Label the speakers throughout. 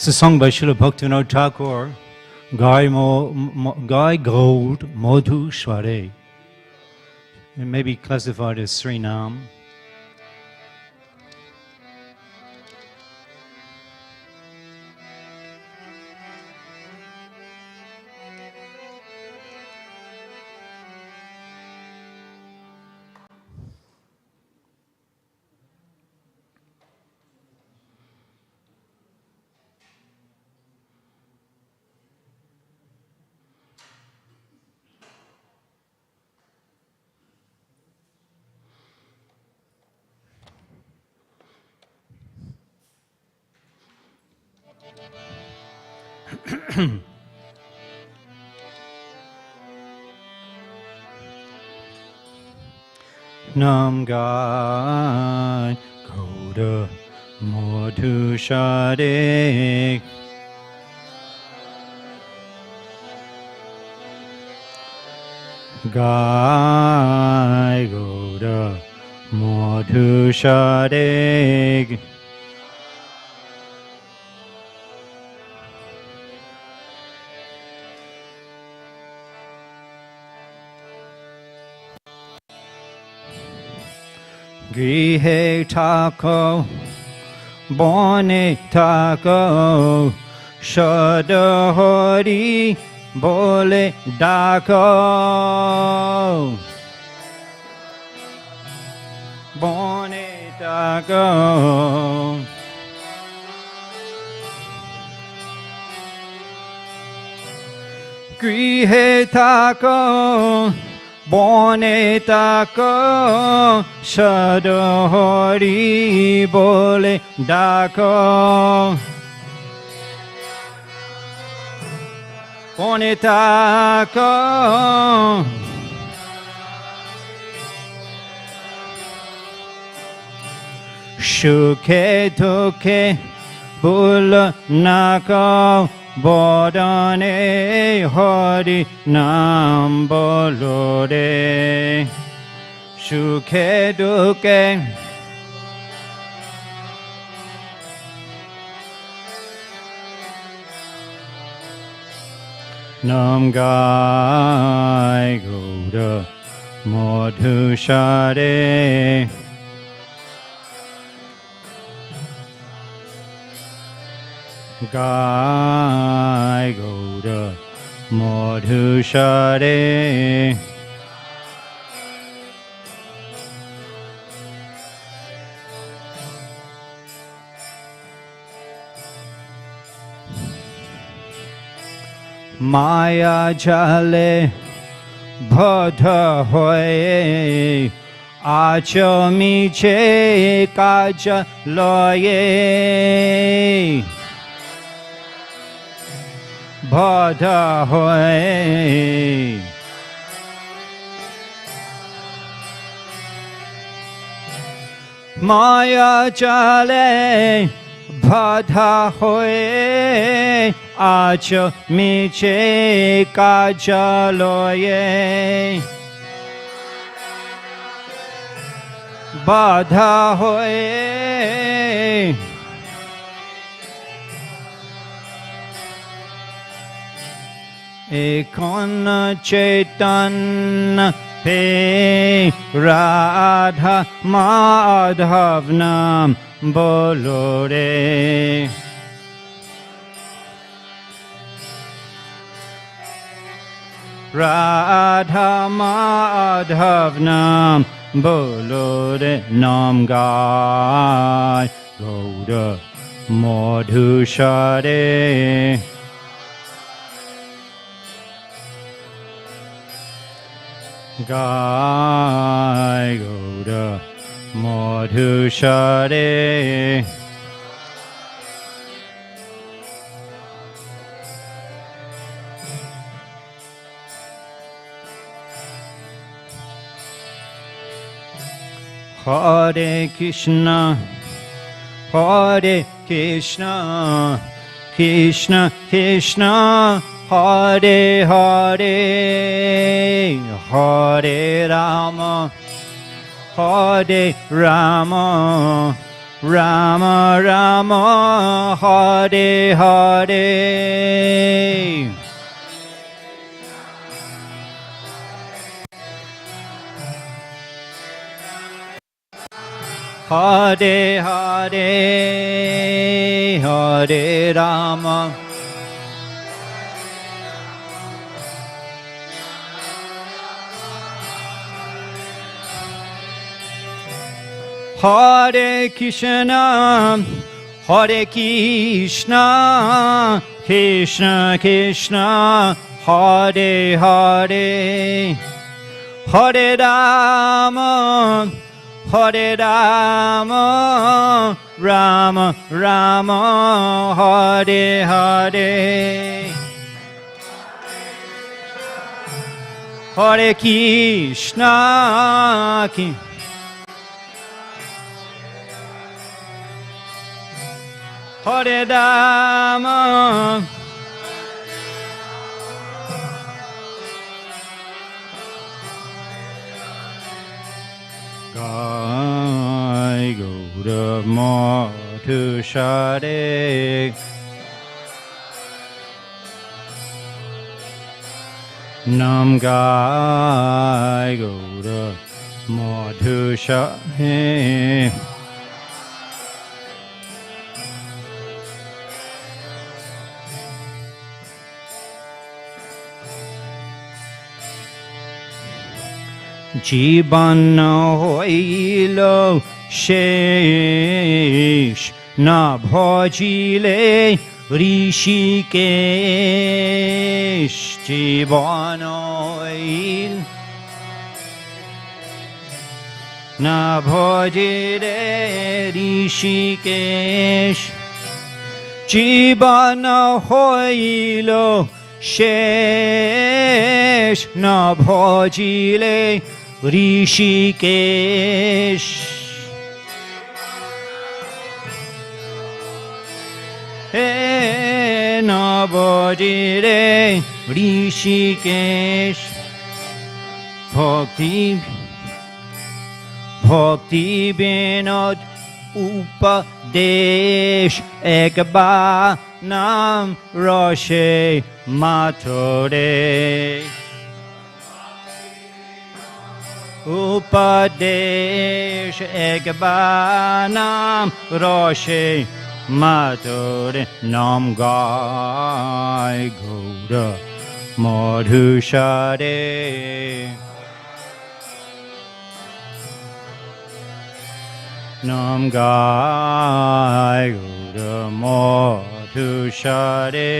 Speaker 1: It's a song by Srila Bhaktivedanta Thakur, Gai Gold Modhu Sware. It may be classified as Srinam. Nam Gai Goda Modhu Shade Gai Goda Modhu Shade Grihe Tako Bone Tako Shadahori Bole Dako Bone Dako Grihe Tako Bone Tako Shadahori Bole Dako Bone Tako Shuke Duke Bula Nako Bodhane Hari Nam Bolore Shuke Duke Nam Gai Goda Modhu Shade Gai Goda Modhu Shade Maya Jale Bhadha Hoye Acha Miche Kaja Loye Bhadha Hoye Maya Jale Bhadha Hoye Acha Miche Kaja Loye Bhadha Hoye Ekon Chaitan Pe Radha Madhav Nam Bolore Radha Madhav Nam Bolore Nam Gai Goda Modhu Shade Gai Goda Modhu Shade Hare Krishna Hare Krishna Krishna Krishna Hare Hare Hare Rama Hare Rama Rama Rama Hare Hare Hare Hare Hare Rama Hare Krishna Hare Krishna Krishna Krishna Hare Hare Hare Rama Hare Rama Rama Rama Hare Hare Hare Krishna Hare Rama Gai Gaura Madhu Shade Nam Gai Gaura Madhu Shade জীবন হইল শেষ না ভজিলে ঋষিকেশ জীবন হইল না ভজিলে ঋষিকেশ জীবন হইল শেষ না ভজিলে ঋষিকেশ হে না ভজিলে ঋষিকেশ ভক্তি বিনোদ উপদেশ একবার নাম রসে মাথরে উপদেশ একবার নাম রসে মাথরে নাম গায় গৌর মধুসারে নাম গায় Gour মধুসারে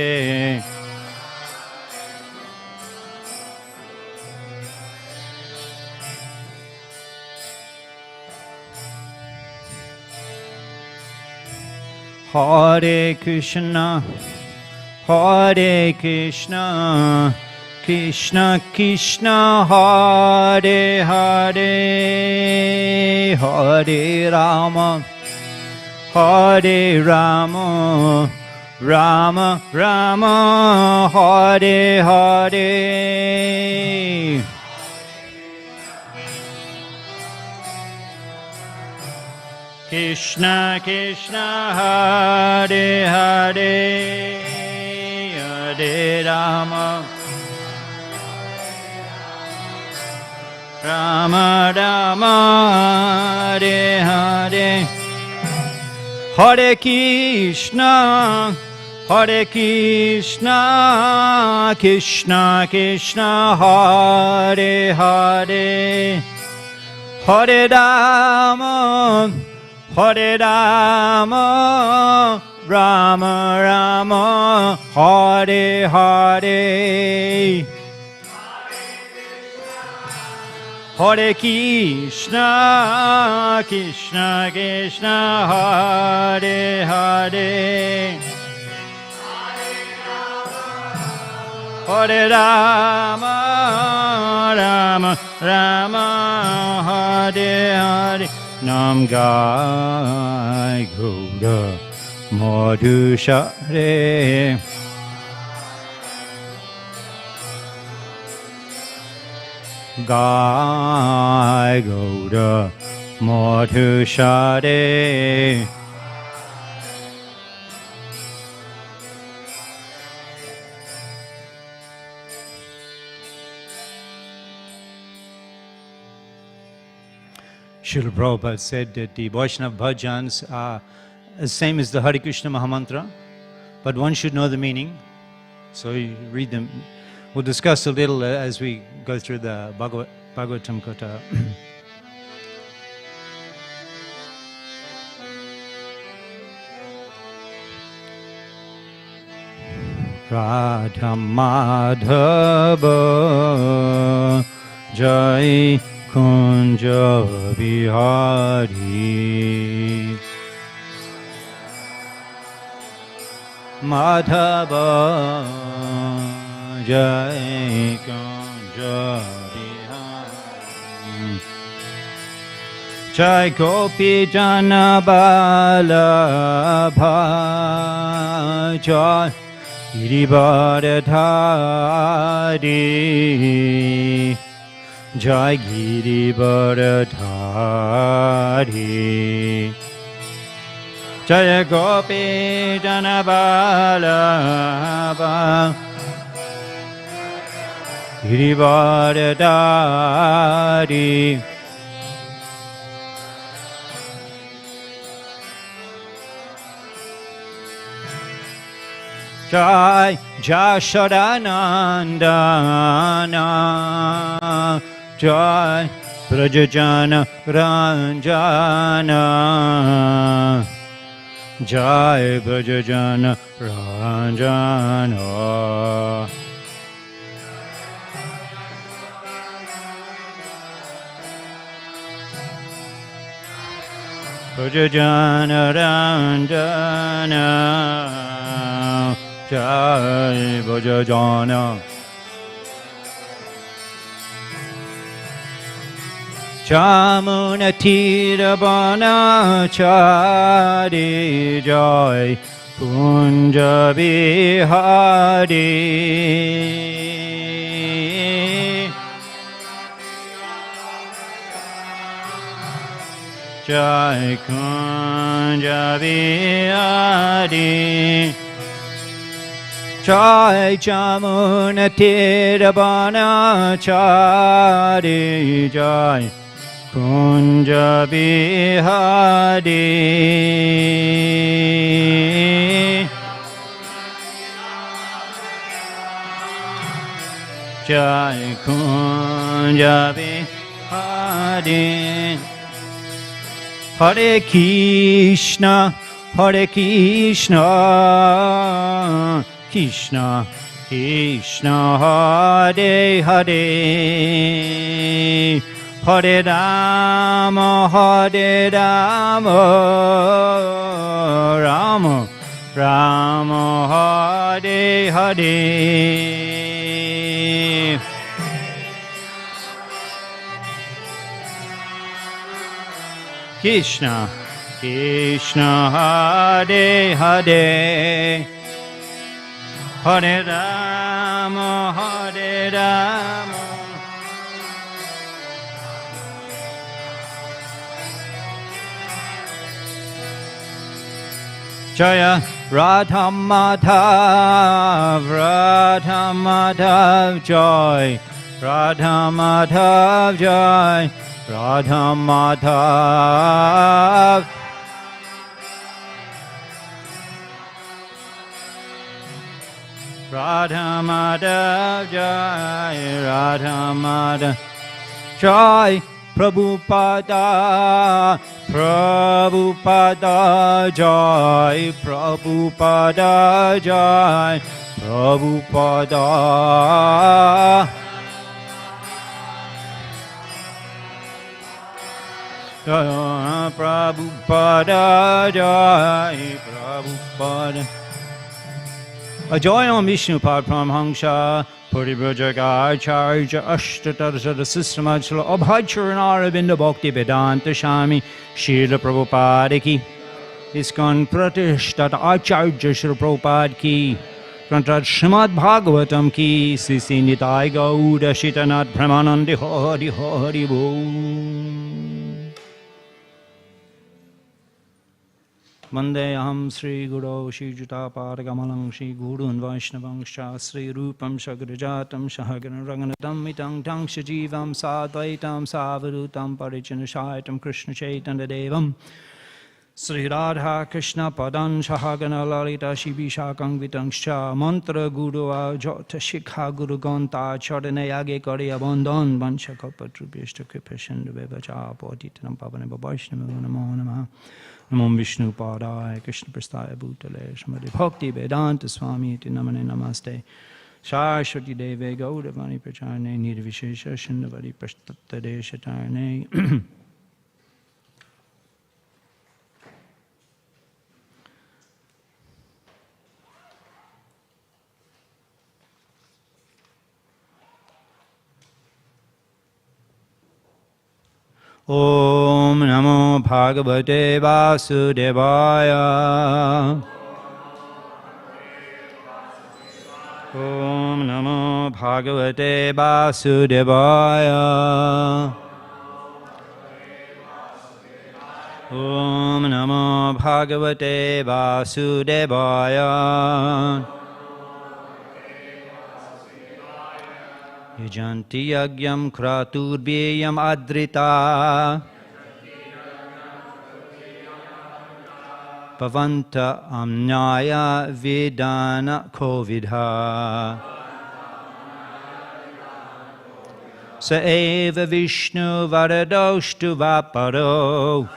Speaker 1: Hare Krishna Hare Krishna Krishna Krishna Hare Hare Hare Rama Hare Rama Rama Rama Hare Hare Krishna Krishna Hare Hare Hare Rama Rama Rama Hare Hare Hare Krishna Hare Krishna Krishna Krishna Hare Hare Hare Rama Hare Rama Rama Rama Hare Hare Hare Krishna Krishna Krishna Hare Hare Hare Rama Rama Rama Hare Hare Nam Gai Gaura Madhusare Gai Gaura Madhushare. Srila Prabhupada said that the Vaishnava bhajans are the same as the Hare Krishna Mahamantra, but one should know the meaning. So you read them. We'll discuss a little as we go through the Bhagavatam Kata. Radha Madhava Jai Kunja Vihari Madhava Jai Kunja Vihari Jai Gopi Jana Balabha Jai Girivardhari Jai Girivardhari Jaya Gopi Janabalabha Girivardhari Jai Jashodanandana Jai Brajajana Ranjana Jai Brajajana Ranjana Brajajana Ranjana Jai Brajajana Chamunatirabanachari Jai Kunja Vihari Jai Kunja Vihari Jai Chamunatirabanachari Jai Kunja Vihari Jai Kunja Vihari Hare Krishna Hare Krishna Krishna Krishna Hare Hare Hare Rama Hare Rama Rama Rama Hare Hare Krishna Krishna Hare Hare Hare Rama Hare Rama Jaya Radha Madhav Radha Madhav Joy Radha Madhav Joy Radha Madhav Radha Madhav Jai Radha Madhav Jai Prabhupada Prabhupada Jai Prabhupada Jai Prabhupada Jai Prabhupada Jai Prabhupada Ajoyam Vishnu Padramhamsa Puribrajagacharya Ashtatarjara Sistamachla Abhacharanara Binda Bhaktivedanta Swami Śrīla Prabhupada ki ISKCON Pratishthat Acharya Śrīla Prabhupada ki Granthat Śrīmad Bhāgavatam ki Sisi Nitai Gauda Shitanath Brahmanandi Hari Hari Bol Vande aham Sri Guru Shri Jutapadagamalaṁ Shri Gurun Vaishnavaṁ Sri Rupam Shagrajatam Shahagana Ranganatam Mitang Tang Shajivam Sadvaitam Savadutam Parijanashaitam Krishna Chaitanya Devam Sri Radha Krishna Padan Shahagana Lalita Shibishakang Vitangscha Mantra Guru Jota Shikha Guru Gonta Charanayage Kari Abandon Vanshakapatrubyashta Kripashandu Bevacha Bodhitanam Pavaneba Vaishnava Namo Namaha Namo Vishnu Padaya Krishna Prastaya Bhutale Shamadi Bhakti Vedanta Swami Iti Namane Namaste Saraswati Deve Gaudavani Pracharane Nirvishesha Shindavari Prastatade Shatarane Om Namo Bhagavate Vasudevaya Om Namo Bhagavate Vasudevaya Om Namo Bhagavate Vasudevaya Yajanti yagyam kraturbiyam adrita Pavanta amnaya vidana kovidha Sa eva Vishnu varadoshtu vaparo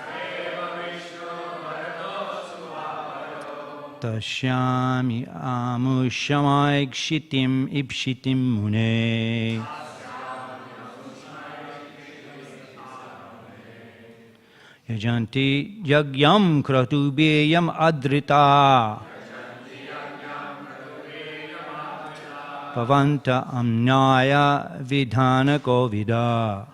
Speaker 1: Tashyami amushamai kshitim ipshitim mune Yajanti yagyam kratubiyam adrita Pavanta amnaya vidhana kovida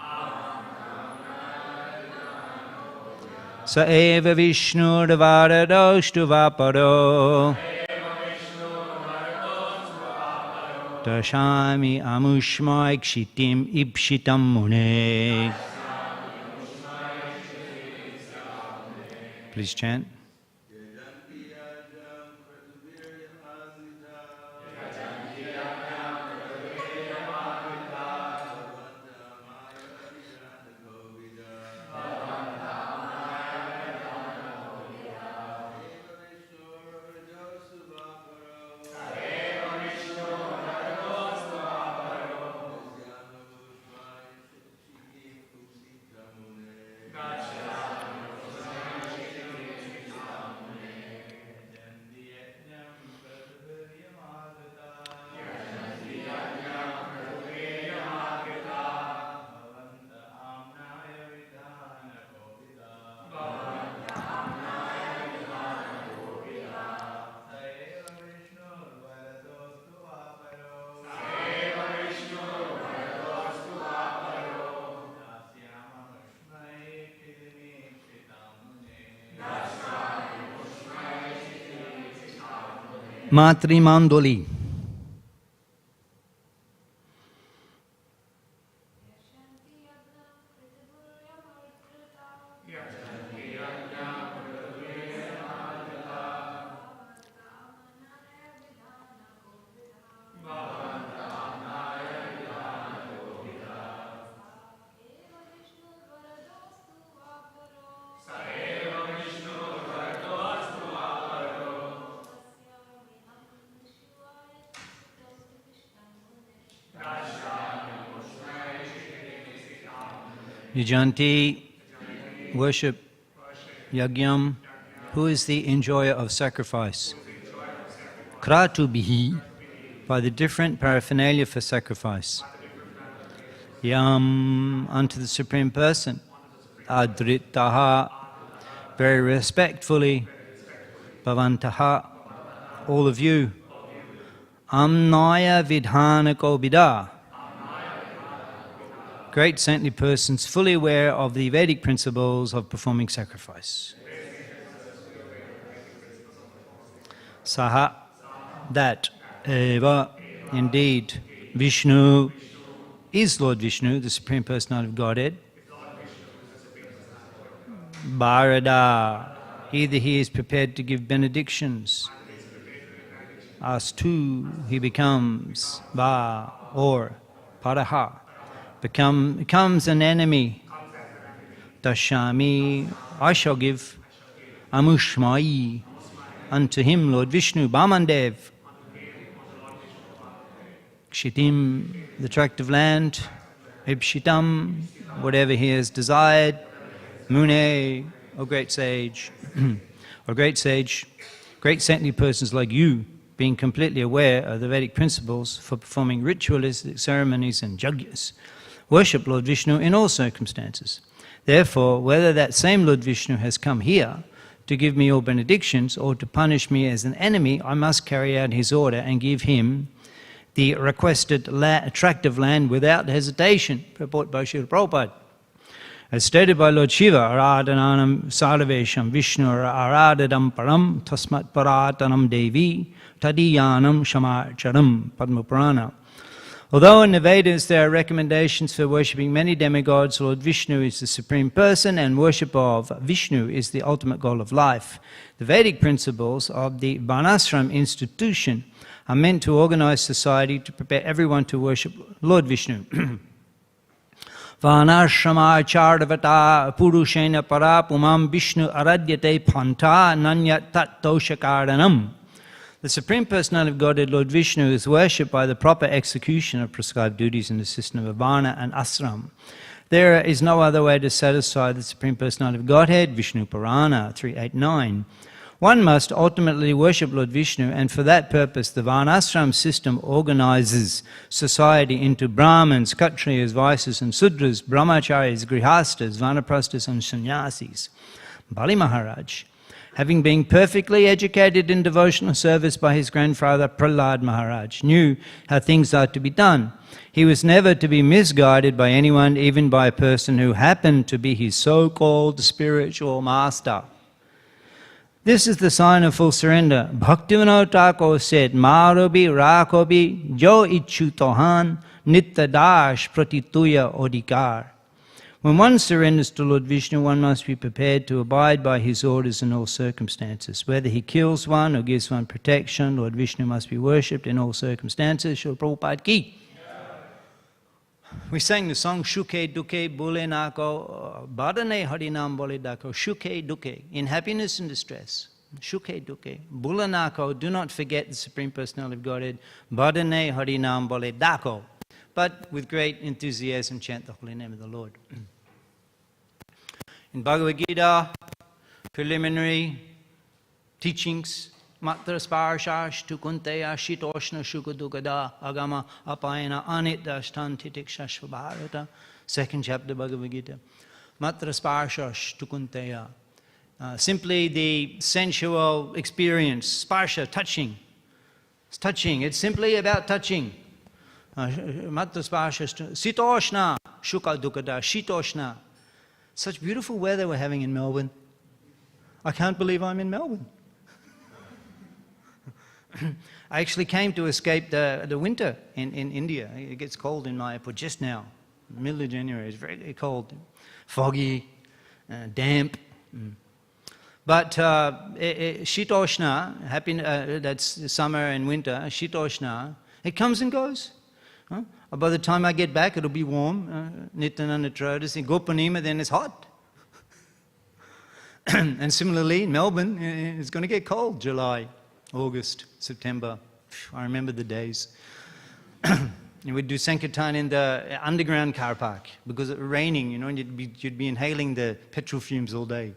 Speaker 1: Sa eva Vishnu varadoshtu vaparo Dashami amushmai kshitim ipshitam mune. Please chant. Matri Mandoli. Yajanti, worship Yagyam, who is the enjoyer of sacrifice? Kratubihi, by the different paraphernalia for sacrifice. Yam, unto the Supreme Person. Adritaha, very respectfully. Bhavantaha, all of you. Amnaya vidhana kobida. Great saintly persons fully aware of the Vedic principles of performing sacrifice. Saha, that, eva, indeed, Vishnu is Lord Vishnu, the Supreme Personality of Godhead. Bharada, Either he is prepared to give benedictions, astu, he becomes, va, or paraha, becomes an enemy. Dashami, I shall give, amushmai, unto him Lord Vishnu, Bhamandev. Kshitim, the tract of land, Ipshitam, whatever he has desired, Mune, O great sage, or great sage, great saintly persons like you, being completely aware of the Vedic principles for performing ritualistic ceremonies and yagyas, worship Lord Vishnu in all circumstances. Therefore, whether that same Lord Vishnu has come here to give me all benedictions or to punish me as an enemy, I must carry out his order and give him the requested tract of land without hesitation. Purport by Srila Prabhupada. As stated by Lord Shiva, Aradhananam Sarvesham Vishnu Aradadam Param Tasmat Paratanam Devi Tadiyanam Shamarcharam Padma Purana. Although in the Vedas there are recommendations for worshipping many demigods, Lord Vishnu is the supreme person and worship of Vishnu is the ultimate goal of life. The Vedic principles of the Varnashram institution are meant to organize society to prepare everyone to worship Lord Vishnu. Varnashrama chardavata purushena para pumam Vishnu aradyate panta nanya tat doshakaranam. The Supreme Personality of Godhead, Lord Vishnu, is worshipped by the proper execution of prescribed duties in the system of Varna and Ashram. There is no other way to satisfy the Supreme Personality of Godhead, Vishnu Purana 389. One must ultimately worship Lord Vishnu, and for that purpose the Varnashram system organizes society into Brahmins, Kshatriyas, Vaishyas and Sudras, Brahmacharyas, Grihastas, Vanaprasthas and Sannyasis. Bali Maharaj, having been perfectly educated in devotional service by his grandfather Prahlad Maharaj, knew how things are to be done. He was never to be misguided by anyone, even by a person who happened to be his so-called spiritual master. This is the sign of full surrender. Bhaktivedanta Thakur said, Marobi Rakobi Jo Ichu Tohan Nitta Dash Pratituya Odikar. When one surrenders to Lord Vishnu, one must be prepared to abide by his orders in all circumstances. Whether he kills one or gives one protection, Lord Vishnu must be worshipped in all circumstances. Srila Prabhupada ki. We sang the song Shuke Duke Bule Nako Badane Harinam Bole Dako Shuke Duke, in happiness and distress. Shuke Duke Bule Nako, do not forget the Supreme Personality of Godhead. Badane Harinam Bole Dako, but with great enthusiasm chant the holy name of the Lord. In Bhagavad Gita, preliminary teachings, Matra Sparshash Tukunteya Shitoshna Shukadukada Agama Apayana Anita Shtantitik Shashvabharata. Second chapter Bhagavad Gita. Matra Sparshash Tukunteya. Simply the sensual experience, sparsha, touching. It's touching, it's simply about touching. Matra Sparshash Sitoshna Shukadukada Shitoshna. Such beautiful weather we're having in Melbourne. I can't believe I'm in Melbourne. I actually came to escape the winter in India. It gets cold in Mayapur just now, middle of January. It's very cold, foggy, damp. But Shitoshna, that's summer and winter, Shitoshna, it comes and goes. By the time I get back, it'll be warm. Nityananda Trayodasi, Gopanima, then it's hot. And similarly, in Melbourne, it's going to get cold, July. August, September, I remember the days. We'd do Sankirtan in the underground car park because it was raining, you know, and you'd be inhaling the petrol fumes all day.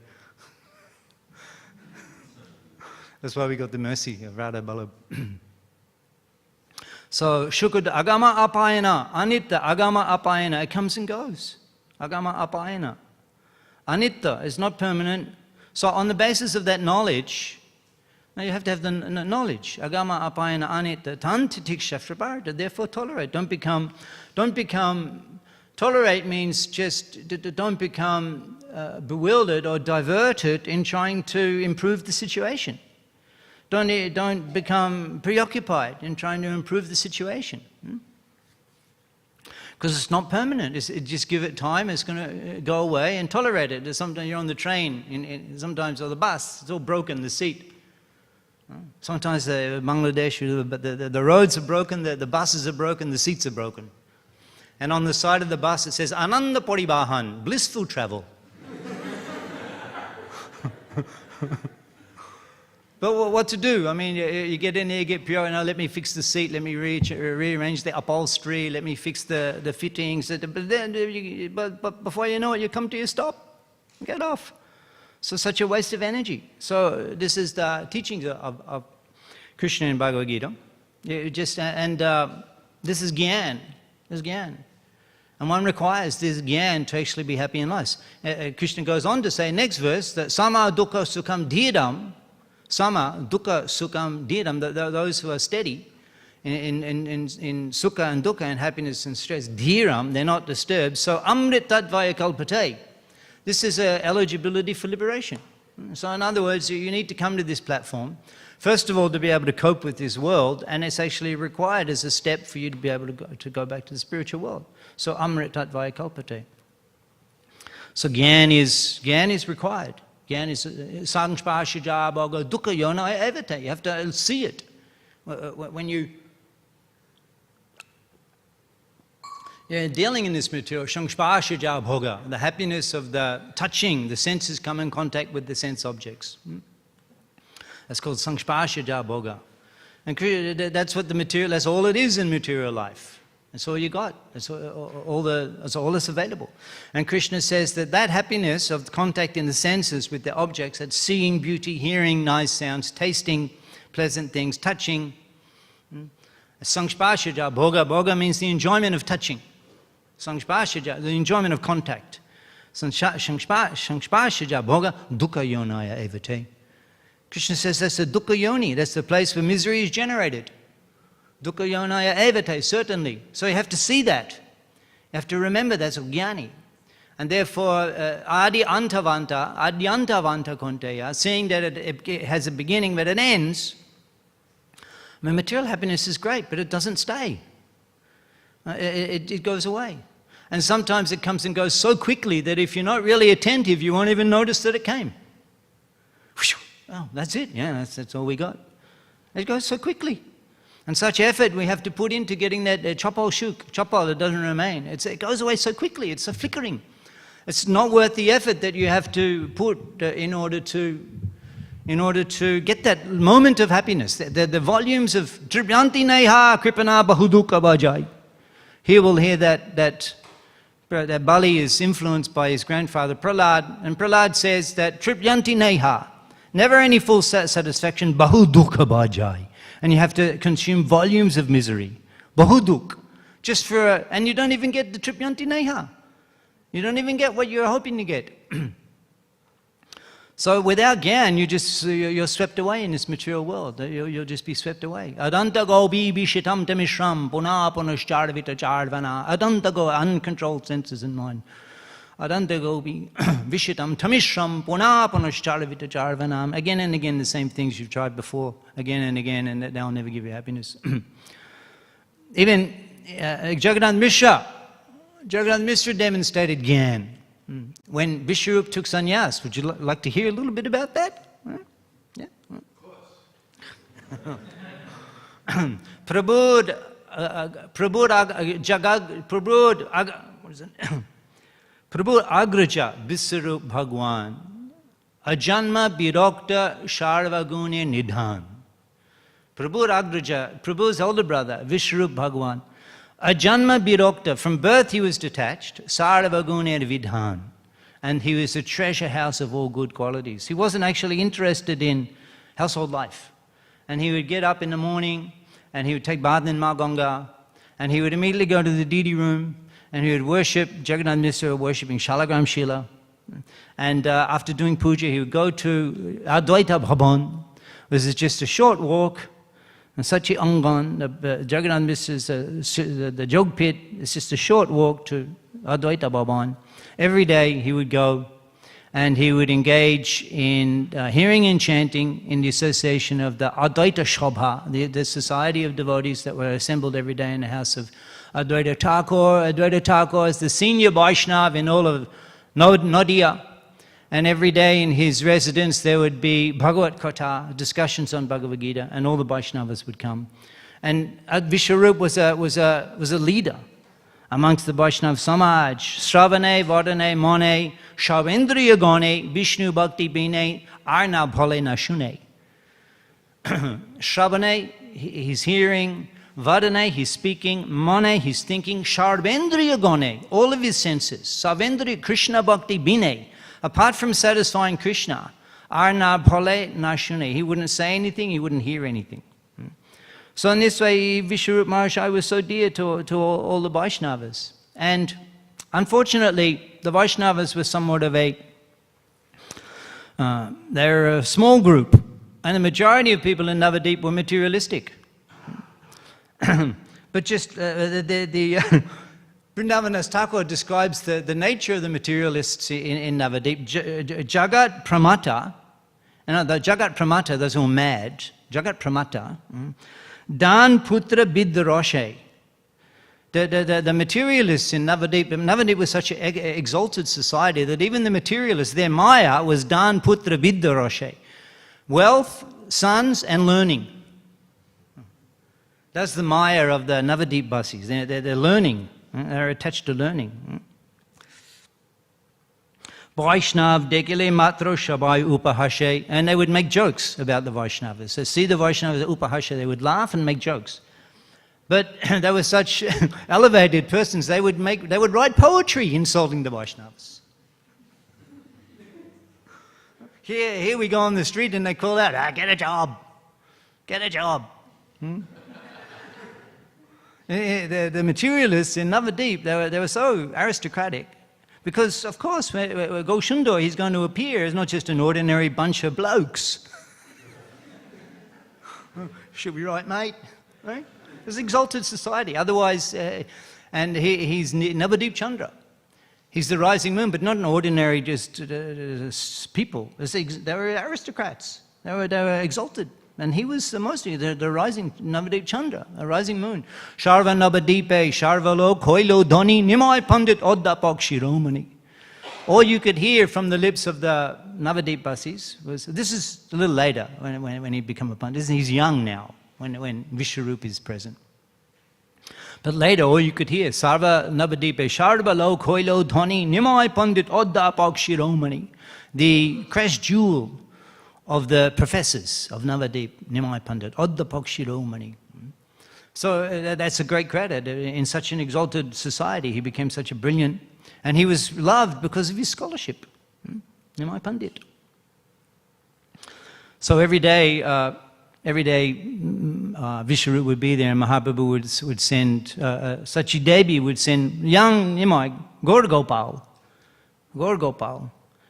Speaker 1: That's why we got the mercy of Radha Ballabh. So, Shukad Agama Apayana, Anitta Agama Apayana, it comes and goes. Agama Apayana. Anitta is not permanent. So on the basis of that knowledge, now you have to have the knowledge. Agama apayana anita tantitik shafrabarta. Therefore tolerate. Don't become, tolerate means just don't become bewildered or diverted in trying to improve the situation. Don't become preoccupied in trying to improve the situation. Because it's not permanent. Just give it time, it's going to go away, and tolerate it. Sometimes you're on the train, sometimes on the bus, it's all broken, the seat. Sometimes Bangladesh, the roads are broken, the buses are broken, the seats are broken. And on the side of the bus it says, Ananda Paribahan, blissful travel. But what to do? I mean, you get in there, you get pure, let me fix the seat, let me rearrange the upholstery, let me fix the fittings. But before you know it, you come to your stop, get off. So such a waste of energy. So this is the teachings of Krishna in Bhagavad Gita. This is Gyan. This is Gyan. And one requires this Gyan to actually be happy in life. Krishna goes on to say, next verse, that Sama Dukkha Sukham Dhiram, Sama Dukkha Sukham Dhiram, those who are steady in Sukha and Dukkha and happiness and stress, Dhiram, they're not disturbed. So Amrit Tadvaya Kalpate. This is eligibility for liberation. So in other words, you need to come to this platform, first of all, to be able to cope with this world, and it's actually required as a step for you to be able to go back to the spiritual world. So Amrit Tatvaya Kalpate. So Gyan is required. Gyan is Sangspashija Bhoga Dukkha Yona Evate. You have to see it. When you're dealing in this material, Sangspashija Bhoga, the happiness of the touching, the senses come in contact with the sense objects. That's called Sangspashija Bhoga. And that's what the material, that's all it is in material life. That's all you got. That's all that's available. And Krishna says that happiness of contact in the senses with the objects, that's seeing beauty, hearing nice sounds, tasting pleasant things, touching. Sangspashija Bhoga. Bhoga means the enjoyment of touching. Sangspashija, the enjoyment of contact. Sangspashija Bhoga Dukkha Yonaya Evate. Krishna says that's the Dukkha Yoni, that's the place where misery is generated. Dukkha Yonaya Evate, certainly. So you have to see that. You have to remember that's Jnani. And therefore, Adi Antavanta Konteya, saying that it has a beginning but it ends. I mean, material happiness is great, but it doesn't stay. It goes away. And sometimes it comes and goes so quickly that if you're not really attentive, you won't even notice that it came. Oh, that's it. Yeah, that's all we got. It goes so quickly. And such effort we have to put into getting that chopal shuk, chopal that doesn't remain. It goes away so quickly, it's so flickering. It's not worth the effort that you have to put in order to get that moment of happiness. The volumes of Tribyanti Neha Kripana Bahuduka Bhajai. Here we'll hear that Bali is influenced by his grandfather Prahlad, and Prahlad says that Tribyanti Neha, never any full satisfaction, Bahuduka Bhajai. And you have to consume volumes of misery. Bahuduk. Just for and you don't even get the Tripyanti Neha. You don't even get what you're hoping to get. So without Gyan, you're swept away in this material world. You'll just be swept away. Adanta gobi bishitam tamishram puna punushcharvita charvana. Adanta go, uncontrolled senses and mind. Adanta gobi vishitam tamishram puna punushcharvita charvanam. Again and again the same things you've tried before, again and again, and they'll never give you happiness. Even Jagannath Mishra demonstrated Gyan. When Vishvarupa took sannyas, would you like to hear a little bit about that? Yeah? Of course. Prabhu Agraja Vishvarupa Bhagwan Ajanma Birokta Sharvagune Nidhan. Prabhu Agraja, Prabhu's elder brother, Vishvarupa Bhagwan, Ajanma Birokta, from birth he was detached, Sarvagune Vidhan, and he was a treasure house of all good qualities. He wasn't actually interested in household life. And he would get up in the morning, and he would take bath in Ma Ganga, and he would immediately go to the Didi room, and he would worship Jagannath Mishra, worshipping Shalagram Shila. And after doing puja, he would go to Advaita Bhavan. This is just a short walk. And Sachi Angan, the Jagannath Mishra's the Jog Pit, it's just a short walk to Advaita Bhavan. Every day he would go and he would engage in hearing and chanting in the association of the Advaita Shobha, the society of devotees that were assembled every day in the house of Advaita Thakur is the senior Vaishnava in all of Nadia. And every day in his residence there would be Bhagavad Katha, discussions on Bhagavad Gita, and all the Vaishnavas would come. And Vishwarupa was a leader amongst the Vaishnava Samaj. Shravane, Vardane, Mone, Shavendriya Gane, Vishnu Bhakti Bine, Arna Bhole Na Shune. Shravane, he's hearing. Vardane, he's speaking. Mone, he's thinking. Sharvendriya Gane, all of his senses. Savendriya, Krishna Bhakti Bine. Apart from satisfying Krishna, Arna Bhole Na Shune. He wouldn't say anything, he wouldn't hear anything. So in this way, Vishwarupa Maharaj was so dear to all the Vaishnavas. And unfortunately, the Vaishnavas were somewhat of they're a small group. And the majority of people in Navadip were materialistic. But just Vrindavandas Thakur describes the nature of the materialists in Navadip. Jagat Pramata, the Jagat Pramata, those who are mad, Jagat Pramata, Dan Putra Biddaroshe. The materialists in Navadip was such an exalted society that even the materialists, their Maya was Dan Putra Biddaroshe. Wealth, sons, and learning. That's the Maya of the Navadip Basis. They're learning. They're attached to learning. Vaishnav dekile matro shabai upahashe. And they would make jokes about the Vaishnavas. So see the Vaishnavas upahashe, they would laugh and make jokes. But they were such elevated persons, they would write poetry insulting the Vaishnavas. Here we go on the street and they call out, get a job, get a job. The materialists in Navadip, they were so aristocratic. Because, of course, Goshundor, he's going to appear as not just an ordinary bunch of blokes. Should be right, mate? Right? It's an exalted society. Otherwise, and he's Navadip Chandra. He's the rising moon, but not an ordinary just people. They were aristocrats. They were exalted. And he was mostly the rising Navadip Chandra, a rising moon. Sharva Navadipe, Sharvalo, Koilo, Dhoni, Nimai Pandit, Oddapak Shiromani. All you could hear from the lips of the Navadip Basis was, this is a little later when he became a Pandit. He's young now, when Vishwarupa is present. But later, all you could hear, Sarva Navadipe, Sharvalo, Koilo, Dhoni, Nimai Pandit, Oddapak Shiromani. The crest jewel of the professors of Navadip, Nimai Pandit, Oddapak Shiromani. So that's a great credit. In such an exalted society, he became such a brilliant, and he was loved because of his scholarship, Nimai Pandit. So every day Vishwarupa would be there, and Mahaprabhu would send, Sachi Devi would send young Nimai, Gaur Gopal.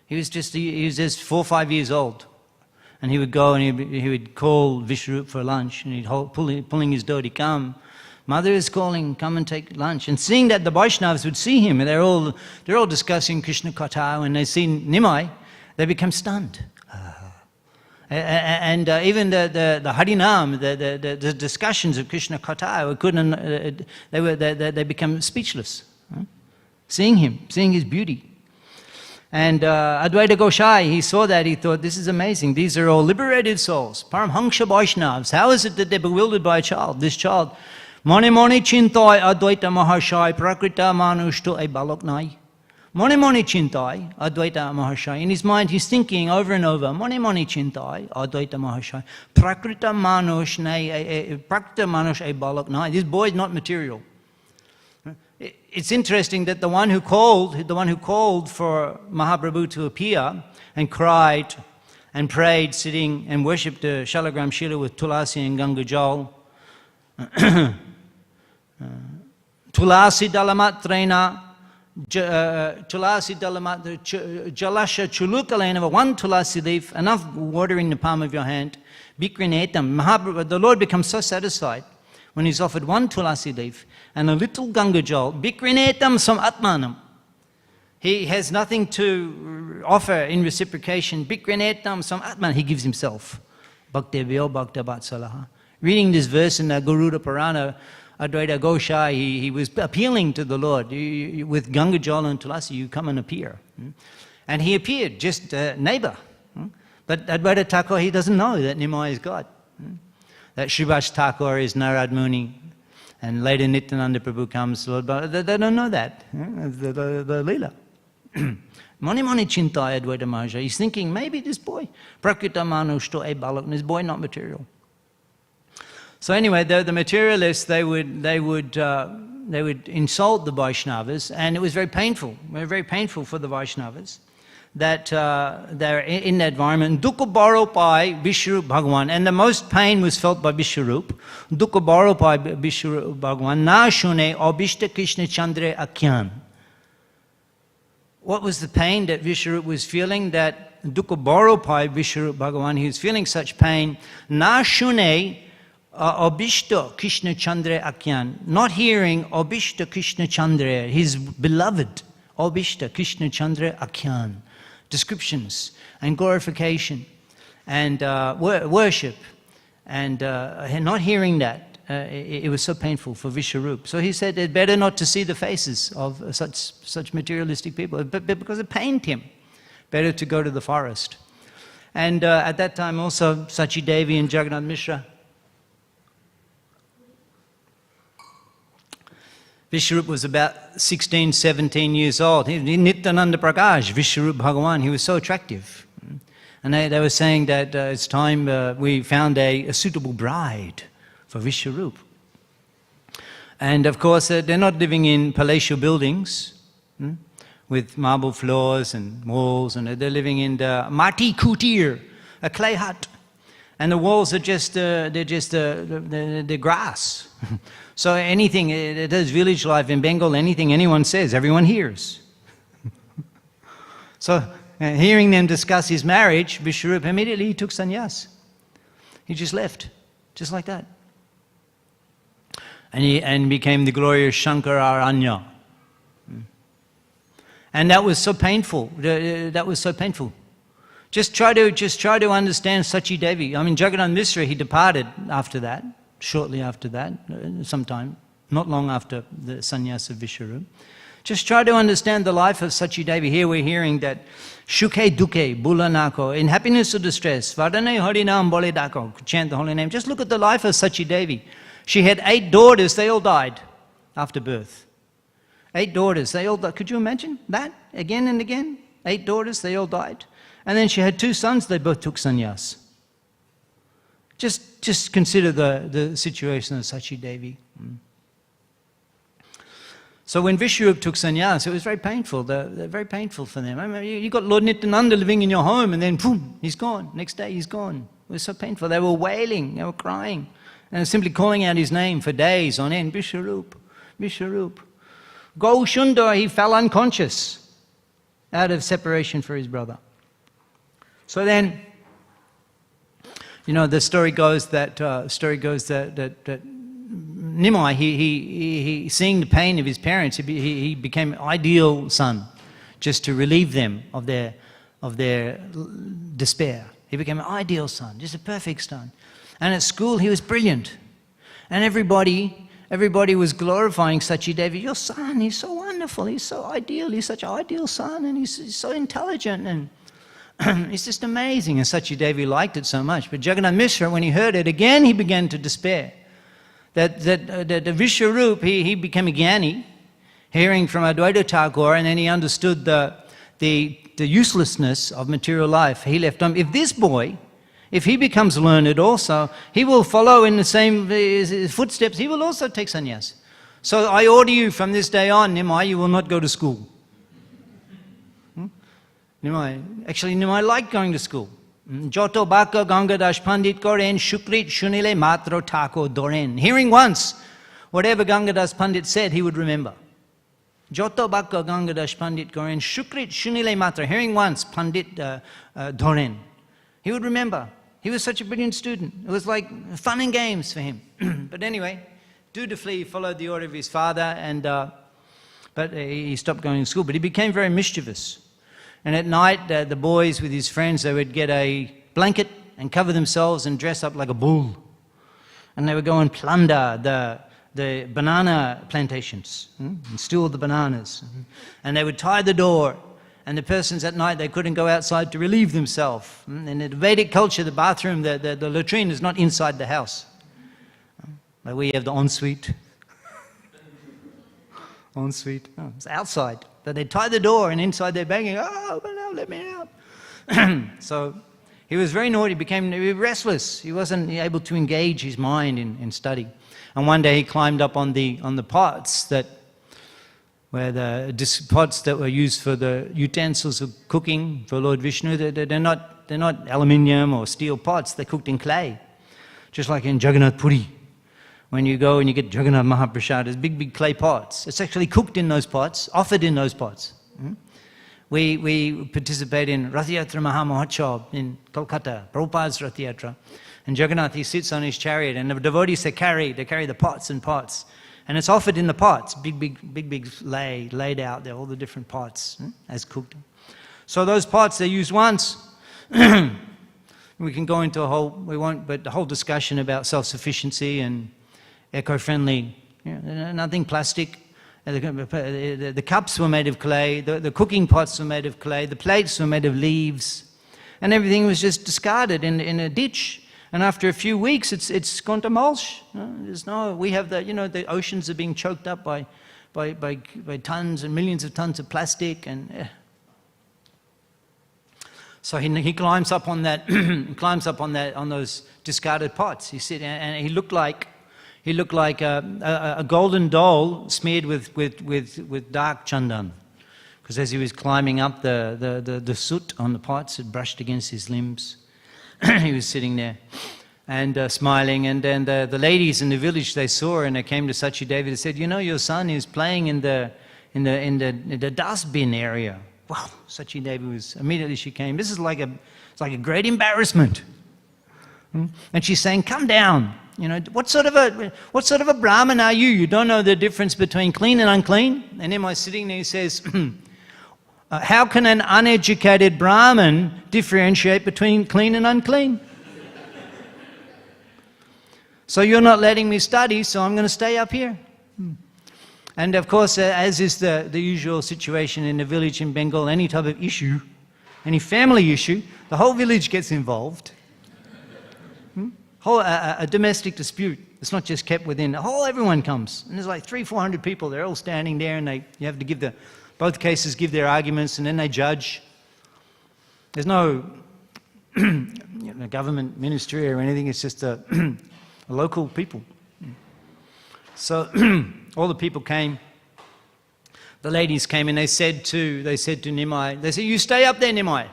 Speaker 1: He was just 4 or 5 years old. And he would go and he would call Vishwarupa for lunch, and he'd pulling his dhoti, come, mother is calling, come and take lunch. And seeing that the Vaishnavas would see him, and they're all discussing Krishna Katha, when they see Nimai, they become stunned. And even the Harinam, the discussions of Krishna Katha, they become speechless, seeing him, seeing his beauty. And Advaita Gosai, he saw that, he thought, this is amazing. These are all liberated souls, Paramhansha Vaishnavas. How is it that they're bewildered by a child? This child, Mone Mone Chintai Advaita Mahashai Prakrita Manushto E Balok Nai. Mone Mone Chintai Advaita Mahashai. In his mind, he's thinking over and over, Mone Mone Chintai Advaita Mahashai Prakrita Manush E Balok Nai. This boy is not material. It's interesting that the one who called for Mahaprabhu to appear and cried and prayed, sitting and worshipped the Shalagram Shila with Tulasi and Ganga Jal. Tulasi Dalamat Trena, Tulasi Dalamat Jalasha Chulukalena, one Tulasi leaf, enough water in the palm of your hand. Bikrinetam. Mahaprabhu, the Lord becomes so satisfied when he's offered one tulasi leaf and a little Ganga Jal, Bikrinetam sam atmanam. He has nothing to offer in reciprocation. Bikrinetam sam atman, he gives himself. Bhaktevyo Bhakta Vatsalaha. Reading this verse in the Garuda Purana, Advaita Gosha, he was appealing to the Lord. With Ganga Jal and Tulasi, you come and appear. And he appeared, just a neighbor. But Advaita Thakur, he doesn't know that Nimai is God. That Srivas Thakur is Narad Muni. And later Nityananda Prabhu comes, Lord, but they don't know that, the Leela. Mani mani chintaya Advaita Maharaj. He's thinking, maybe this boy, Prakrita Manushto e Balak, this boy not material. So anyway, the materialists, they would insult the Vaishnavas, and it was very painful. Very painful for the Vaishnavas that they're in that environment. Dukkha Bharopai Vishwarup Bhagavan, and the most pain was felt by Vishwarup. Dukkha Bharopai Vishwarup Bhagavan, na shune abhishta Krishna Chandra akyan. What was the pain that Vishwarup was feeling? That Dukkha Bharopai Vishwarup Bhagavan, he was feeling such pain. Na shune Abhishta Krishna Chandra Akyan, not hearing Abhishta Krishna Chandra, his beloved Abhishta Krishna Chandra Akyan, descriptions and glorification and worship, and not hearing that, it was so painful for Vishwarup. So he said it's better not to see the faces of such materialistic people, but because it pained him, better to go to the forest. And at that time also Sachi Devi and Jagannath Mishra, Vishwarup was about 16, 17 years old. Nityananda Prakash, Vishwarup Bhagavan, he was so attractive. And they were saying that it's time we found a suitable bride for Vishwarup. And of course, they're not living in palatial buildings with marble floors and walls, and they're living in the Mati Kutir, a clay hut. And the walls are just, they're grass. So anything, it is village life in Bengal, anything anyone says, everyone hears. So hearing them discuss his marriage, Vishwarup immediately took sannyas. He just left, just like that. And became the glorious Shankararanya. And that was so painful, that was so painful. Just try to understand Sachi Devi. I mean, Jagannath Mishra, he departed after that. Shortly after that, sometime, not long after the sannyas of Vishwarup. Just try to understand the life of Sachi Devi. Here we're hearing that Shukhe Dukhe, Bulanako, in happiness or distress, Vardane Harinam Boledako, chant the holy name. Just look at the life of Sachi Devi. She had 8 daughters, they all died after birth. 8 daughters, they all died. Could you imagine that? Again and again? 8 daughters, they all died. And then she had 2 sons, they both took sannyas. Just consider the situation of Sachi Devi. So when Vishwarup took sannyas, it was very painful, very painful for them. I mean, you got Lord Nityananda living in your home, and then boom, he's gone. Next day he's gone. It was so painful. They were wailing, they were crying, and simply calling out his name for days on end. Vishwarup, Vishwarup. Gaushundar, he fell unconscious out of separation for his brother. So then, you know, the story goes that Nimai, he seeing the pain of his parents, he became an ideal son, just to relieve them of their despair. He became an ideal son, just a perfect son. And at school he was brilliant, and everybody was glorifying Sachi Devi. Your son, he's so wonderful, he's so ideal, he's such an ideal son, and he's so intelligent, and it's just amazing. And Sachi Devi liked it so much. But Jagannath Mishra, when he heard it again, he began to despair. That Vishwarup, he became a jnani, hearing from Advaita Thakur, and then he understood the uselessness of material life. He left home. If this boy, if he becomes learned also, he will follow in the same his footsteps. He will also take sannyas. So I order you from this day on, Nimai, you will not go to school. Nimai liked going to school. Joto Baka Gangadash Pandit Koren Shukrit Shunile Matro Tako Doren. Hearing once whatever Gangadas Pandit said, he would remember. Joto Baka Gangadash Pandit Koren Shukrit Shunile Matra. Hearing once Pandit Doren. He would remember. He was such a brilliant student. It was like fun and games for him. But anyway, dutifully he followed the order of his father, and but he stopped going to school. But he became very mischievous. And at night, the boys with his friends, they would get a blanket and cover themselves and dress up like a bull. And they would go and plunder the banana plantations, and steal the bananas. And they would tie the door, and the persons at night, they couldn't go outside to relieve themselves. In the Vedic culture, the bathroom, the latrine is not inside the house. Like we have the ensuite. Ensuite, it's outside. But they tie the door, and inside they're banging, "Oh, let me out." So he was very naughty, became restless. He wasn't able to engage his mind in study. And one day he climbed up on the pots where the pots that were used for the utensils of cooking for Lord Vishnu. They're not aluminium or steel pots. They're cooked in clay, just like in Jagannath Puri. When you go and you get Jagannath Mahaprasad, there's big clay pots. It's actually cooked in those pots, offered in those pots. We participate in Rath Yatra Mahamahotshav in Kolkata, Prabhupada's Rath Yatra. And Jagannath, he sits on his chariot, and the devotees, they carry the pots and pots. And it's offered in the pots, big laid out there, all the different pots as cooked. So those pots, they're used once. We can go into the whole discussion about self-sufficiency and eco-friendly, nothing plastic. The cups were made of clay, the cooking pots were made of clay, the plates were made of leaves, and everything was just discarded in a ditch. And after a few weeks, it's gone to mulch. We have the oceans are being choked up by tons and millions of tons of plastic, and so he climbs up on that, on those discarded pots. He sit and he looked like a golden doll smeared with dark chandan, because as he was climbing up, the soot on the pots had brushed against his limbs. He was sitting there and smiling, and then the ladies in the village, they saw her, and they came to Sachi Devi and said, your son is playing in the dustbin area. Wow, Sachi Devi was, immediately she came. This is it's like a great embarrassment. And she's saying, come down. What sort of a Brahmin are you? You don't know the difference between clean and unclean? And Nimai sitting there, he says, how can an uneducated Brahmin differentiate between clean and unclean? So you're not letting me study, so I'm going to stay up here. And of course, as is the usual situation in the village in Bengal, any type of issue, any family issue, the whole village gets involved. A domestic dispute. It's not just kept within. Everyone comes, and there's like 300-400 people. They're all standing there, and you have to give both cases give their arguments, and then they judge. There's no government ministry or anything. It's just a local people. So all the people came. The ladies came, and they said to Nimai, they said, "You stay up there, Nimai."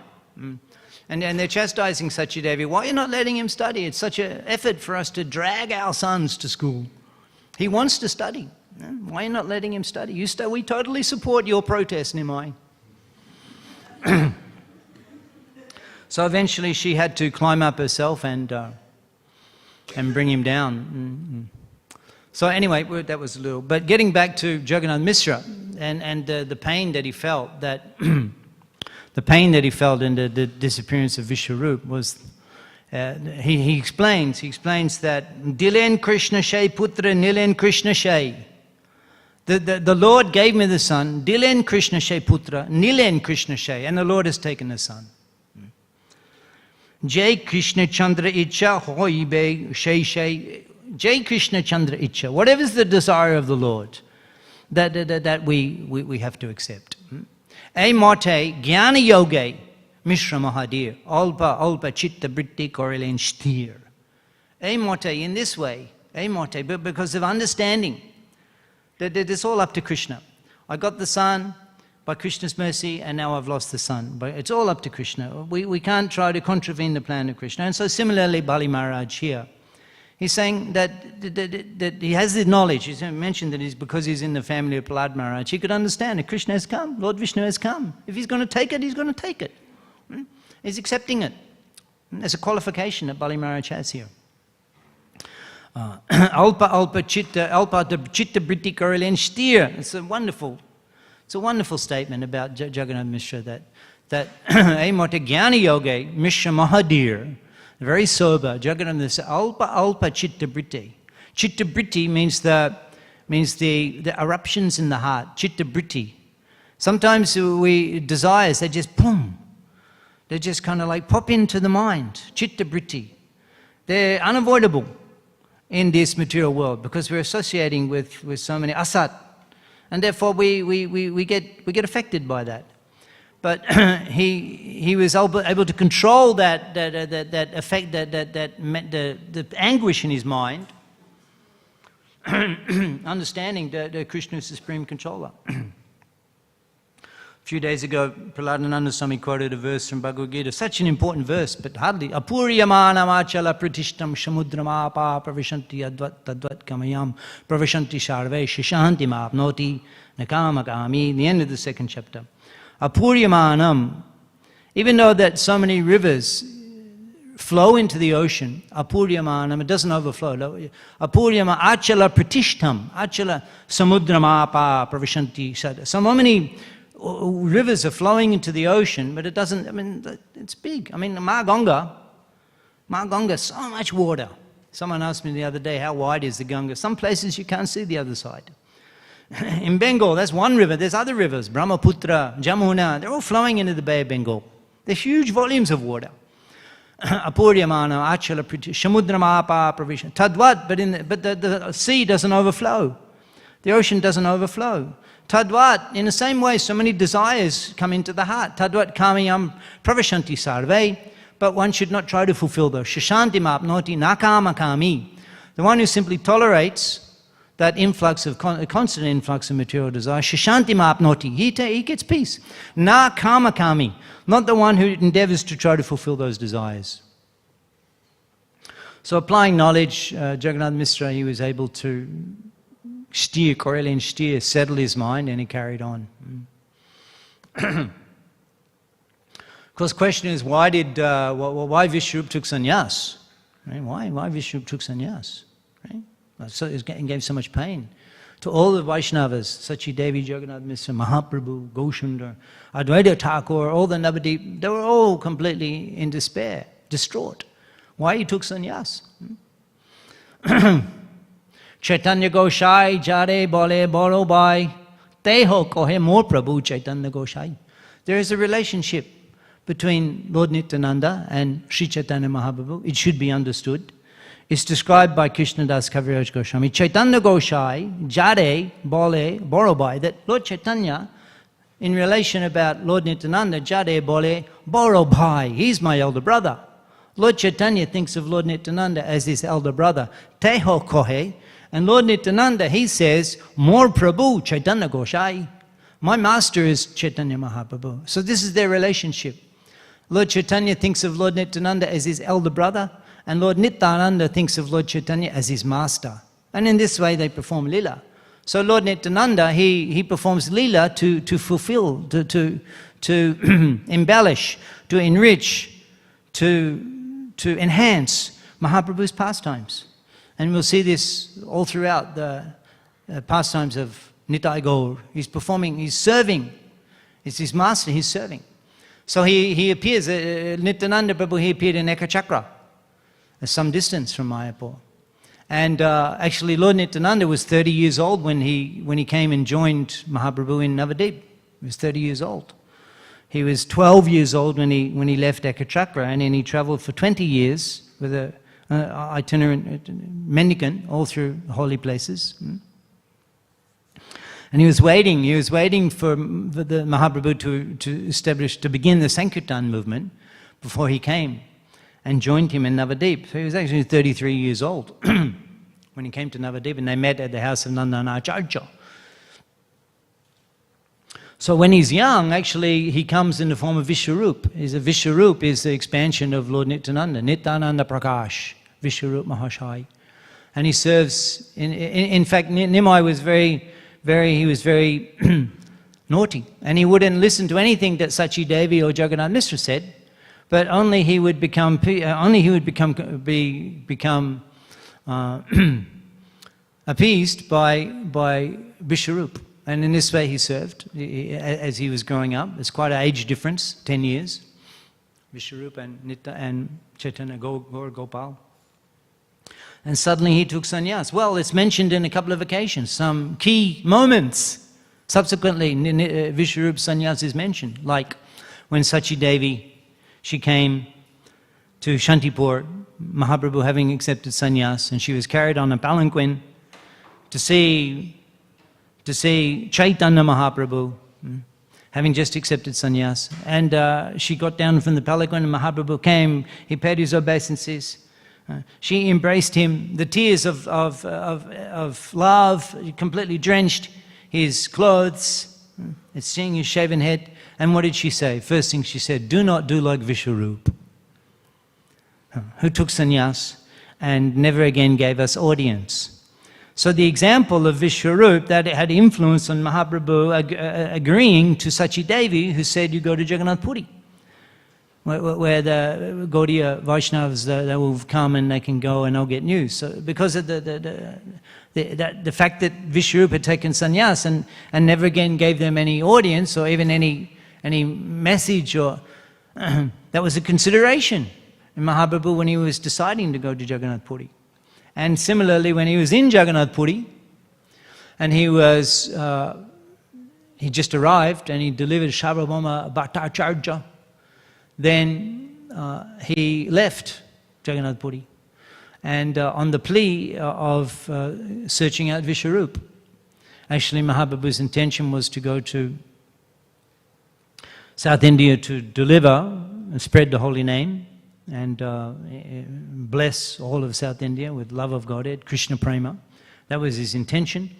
Speaker 1: And they're chastising Sachi Devi. Why are you not letting him study? It's such an effort for us to drag our sons to school. He wants to study. Why are you not letting him study? We totally support your protest, Nimai. So eventually she had to climb up herself and bring him down. So anyway, that was a little. But getting back to Jagannath Mishra and the pain that he felt, the pain that he felt in the disappearance of Vishvarupa was, he explains that Dilen Krishna Shay Putra Nilen Krishna Shay. The Lord gave me the son, Dilen Krishna Shay Putra, Nilen Krishna Shay, and the Lord has taken the son. Jai Krishna Chandra Icha Hoibe Shay Shay. Jai Krishna Chandra Icha. Whatever is the desire of the Lord, that we have to accept. A mote jnana yoge Mishra Mahadir alpa chitta britti korelen shtir. A mote in this way, a mote, but because of understanding that it's all up to Krishna. I got the son by Krishna's mercy, and now I've lost the son. But it's all up to Krishna. We can't try to contravene the plan of Krishna. And so similarly, Bali Maharaj here, he's saying that he has the knowledge. He's mentioned that because he's in the family of Prahlad Maharaj, he could understand that Krishna has come, Lord Vishnu has come. If he's going to take it, he's going to take it. He's accepting it. There's a qualification that Bali Maharaj has here. Alpa chitta britti korelen shtir. It's a wonderful statement about Jagannath Mishra that Amota Jnana Yoga Mishra Mahadir, very sober. Jagannath Mishra alpa chitta britti. Chitta britti means the means the eruptions in the heart, chitta vritti. Sometimes desires, they just boom. They just kind of like pop into the mind, chitta vritti. They're unavoidable in this material world because we're associating with so many asat, and therefore we get affected by that. But he was able to control that effect, the anguish in his mind, understanding that Krishna is the supreme controller. A few days ago, Prahladananda Swami quoted a verse from Bhagavad Gita, such an important verse, but hardly. Apuryamana machala pratishtam samudramapa pravishanti advat tadvat kamayam pravishanti sarve shishanti mapnoti nakamakami. The end of the second chapter. Apuryamanam, even though that so many rivers flow into the ocean, apuryamanam, it doesn't overflow. Apuryama achala pratishtam, achala samudramapa pravishanti sada. So many rivers are flowing into the ocean, but it doesn't, I mean, it's big. I mean, Ganga, so much water. Someone asked me the other day, how wide is the Ganga? Some places you can't see the other side. In Bengal, that's one river. There's other rivers, Brahmaputra, Jamuna, they're all flowing into the Bay of Bengal. They're huge volumes of water. Apuryamana, achala, samudramapa, pravishan, tadvat, but the sea doesn't overflow. The ocean doesn't overflow. Tadvat, in the same way, so many desires come into the heart. Tadvat kamiyam pravishanti sarve, but one should not try to fulfill those. Shashanti mapnoti nakamakami. The one who simply tolerates that influx of, constant influx of material desire, shashanti mapnoti, he gets peace. Nakamakami, not the one who endeavors to try to fulfill those desires. So applying knowledge, Jagannath Mishra, he was able to steer, Correlian steer, settle his mind, and he carried on. Of course, the question is, why Vishvarupa took sannyas? Right? Why Vishvarupa took sannyas? Right? So it gave so much pain to all the Vaishnavas, Sachidevi, Jagannath Mishra, Mahaprabhu, Goshundar, Advaita Thakur, all the Navadip, they were all completely in despair, distraught. Why he took sannyas? Chaitanya Goshai, Jare, Bole, Boro, Bai, Teho, Kohe, More Prabhu, Chaitanya Goshai. There is a relationship between Lord Nityananda and Sri Chaitanya Mahaprabhu. It should be understood. It's described by Krishnadas Kaviraj Goswami. Chaitanya Goshai, Jare, Bole, Boro, Bai, that Lord Chaitanya, in relation about Lord Nityananda, Jare, Bole, Boro, Bai, he's my elder brother. Lord Chaitanya thinks of Lord Nityananda as his elder brother. Teho, Kohe. And Lord Nityananda, he says, more Prabhu, Chaitanya Goshai. My master is Chaitanya Mahaprabhu. So this is their relationship. Lord Chaitanya thinks of Lord Nityananda as his elder brother, and Lord Nityananda thinks of Lord Chaitanya as his master. And in this way they perform lila. So Lord Nityananda, he performs lila to fulfill, to embellish, to enrich, to enhance Mahaprabhu's pastimes. And we'll see this all throughout the pastimes of Nitai Gaur. He's performing, he's serving. It's his master, he's serving. So he appears, Nityananda Prabhu, he appeared in Ekachakra, some distance from Mayapur. And actually Lord Nityananda was 30 years old when he came and joined Mahaprabhu in Navadip. He was 30 years old. He was 12 years old when he left Ekachakra, and then he traveled for 20 years with a itinerant mendicant all through holy places. And he was waiting for the Mahaprabhu to begin the Sankirtan movement before he came and joined him in Navadip. So he was actually 33 years old when he came to Navadip, and they met at the house of Nandana-acharya. So when he's young, actually, he comes in the form of Vishvarupa. Vishvarupa is the expansion of Lord Nityananda, Nityananda Prakash, Vishvarupa Mahashai. And he serves, in fact, Nimai was he was very naughty. And he wouldn't listen to anything that Sachi Devi or Jagannath Mishra said, but only he would become appeased by Vishvarupa. And in this way he served as he was growing up. There's quite an age difference, 10 years. Vishvarupa and Chaitanya Gaur Gopal. And suddenly he took sannyas. Well, it's mentioned in a couple of occasions, some key moments. Subsequently, Vishvarupa sannyas is mentioned, like when Sachi Devi, she came to Shantipur, Mahaprabhu having accepted sannyas, and she was carried on a palanquin to see Chaitanya Mahaprabhu, having just accepted sannyas. And she got down from the palanquin, and Mahaprabhu came, he paid his obeisances. She embraced him. The tears of love completely drenched his clothes, seeing his shaven head. And what did she say? First thing she said, do not do like Vishvarupa, who took sannyas and never again gave us audience. So the example of Vishvarupa that had influence on Mahaprabhu agreeing to Sachi Devi, who said, you go to Jagannath Puri, where the Gaudiya Vaishnavas, they will come and they can go and they'll get news. So because of the fact that Vishvarupa had taken sannyas and never again gave them any audience or even any message, or that was a consideration in Mahaprabhu when he was deciding to go to Jagannath Puri. And similarly, when he was in Jagannath Puri, and he just arrived and he delivered Sarvabhauma Bhattacharya, then he left Jagannath Puri, and on the plea of searching out Vishvarupa. Actually, Mahaprabhu's intention was to go to South India to deliver and spread the holy name and bless all of South India with love of Godhead, Krishna Prema. That was his intention,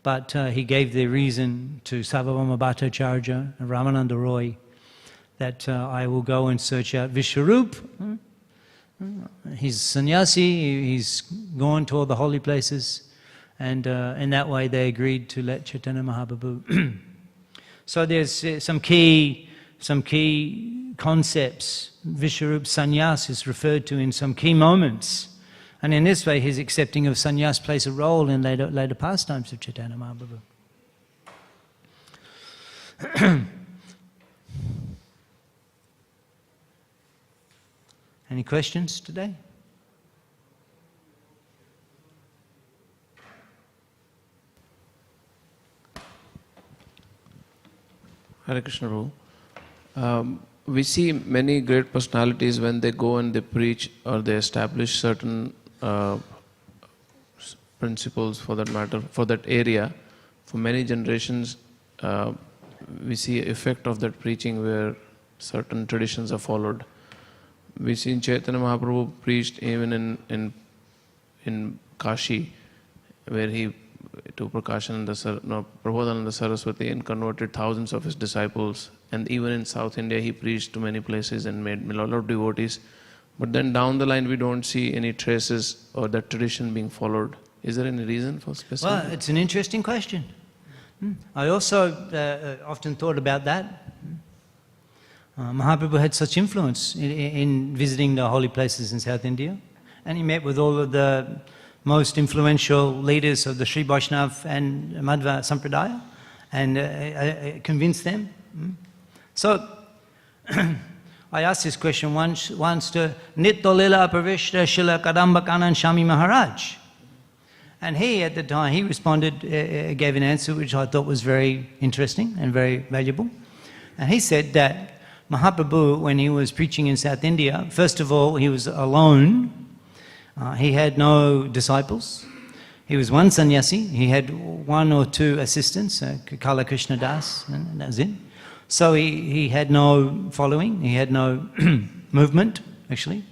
Speaker 1: but he gave the reason to Sarvabhauma Bhattacharya and Ramananda Roy that I will go and search out Vishvarupa. He's sannyasi, he's gone to all the holy places, and in that way they agreed to let Chaitanya Mahaprabhu. So there's some key concepts. Vishvarupa sannyas is referred to in some key moments, and in this way his accepting of sannyas plays a role in later pastimes of Chaitanya Mahaprabhu. Any questions today?
Speaker 2: Hare Krishna, Prabhu. We see many great personalities when they go and they preach or they establish certain principles, for that matter, for that area. For many generations, we see effect of that preaching where certain traditions are followed. We see Chaitanya Mahaprabhu preached even in Kashi, where he took Prabhupada Saraswati and converted thousands of his disciples. And even in South India, he preached to many places and made a lot of devotees. But then down the line, we don't see any traces or that tradition being followed. Is there any reason for specific?
Speaker 1: Well, it's an interesting question. I also often thought about that. Mahaprabhu had such influence in visiting the holy places in South India, and he met with all of the most influential leaders of the Sri Vaishnava and Madhva Sampradaya and convinced them. So I asked this question once to Nittolila Pravishta Shila Kadamba Kanan Shami Maharaj. And he, at the time, he responded, gave an answer which I thought was very interesting and very valuable. And he said that Mahaprabhu, when he was preaching in South India, first of all, he was alone. He had no disciples. He was one sannyasi. He had one or two assistants, Kala Krishna Das, and that was it. So he had no following. He had no movement, actually.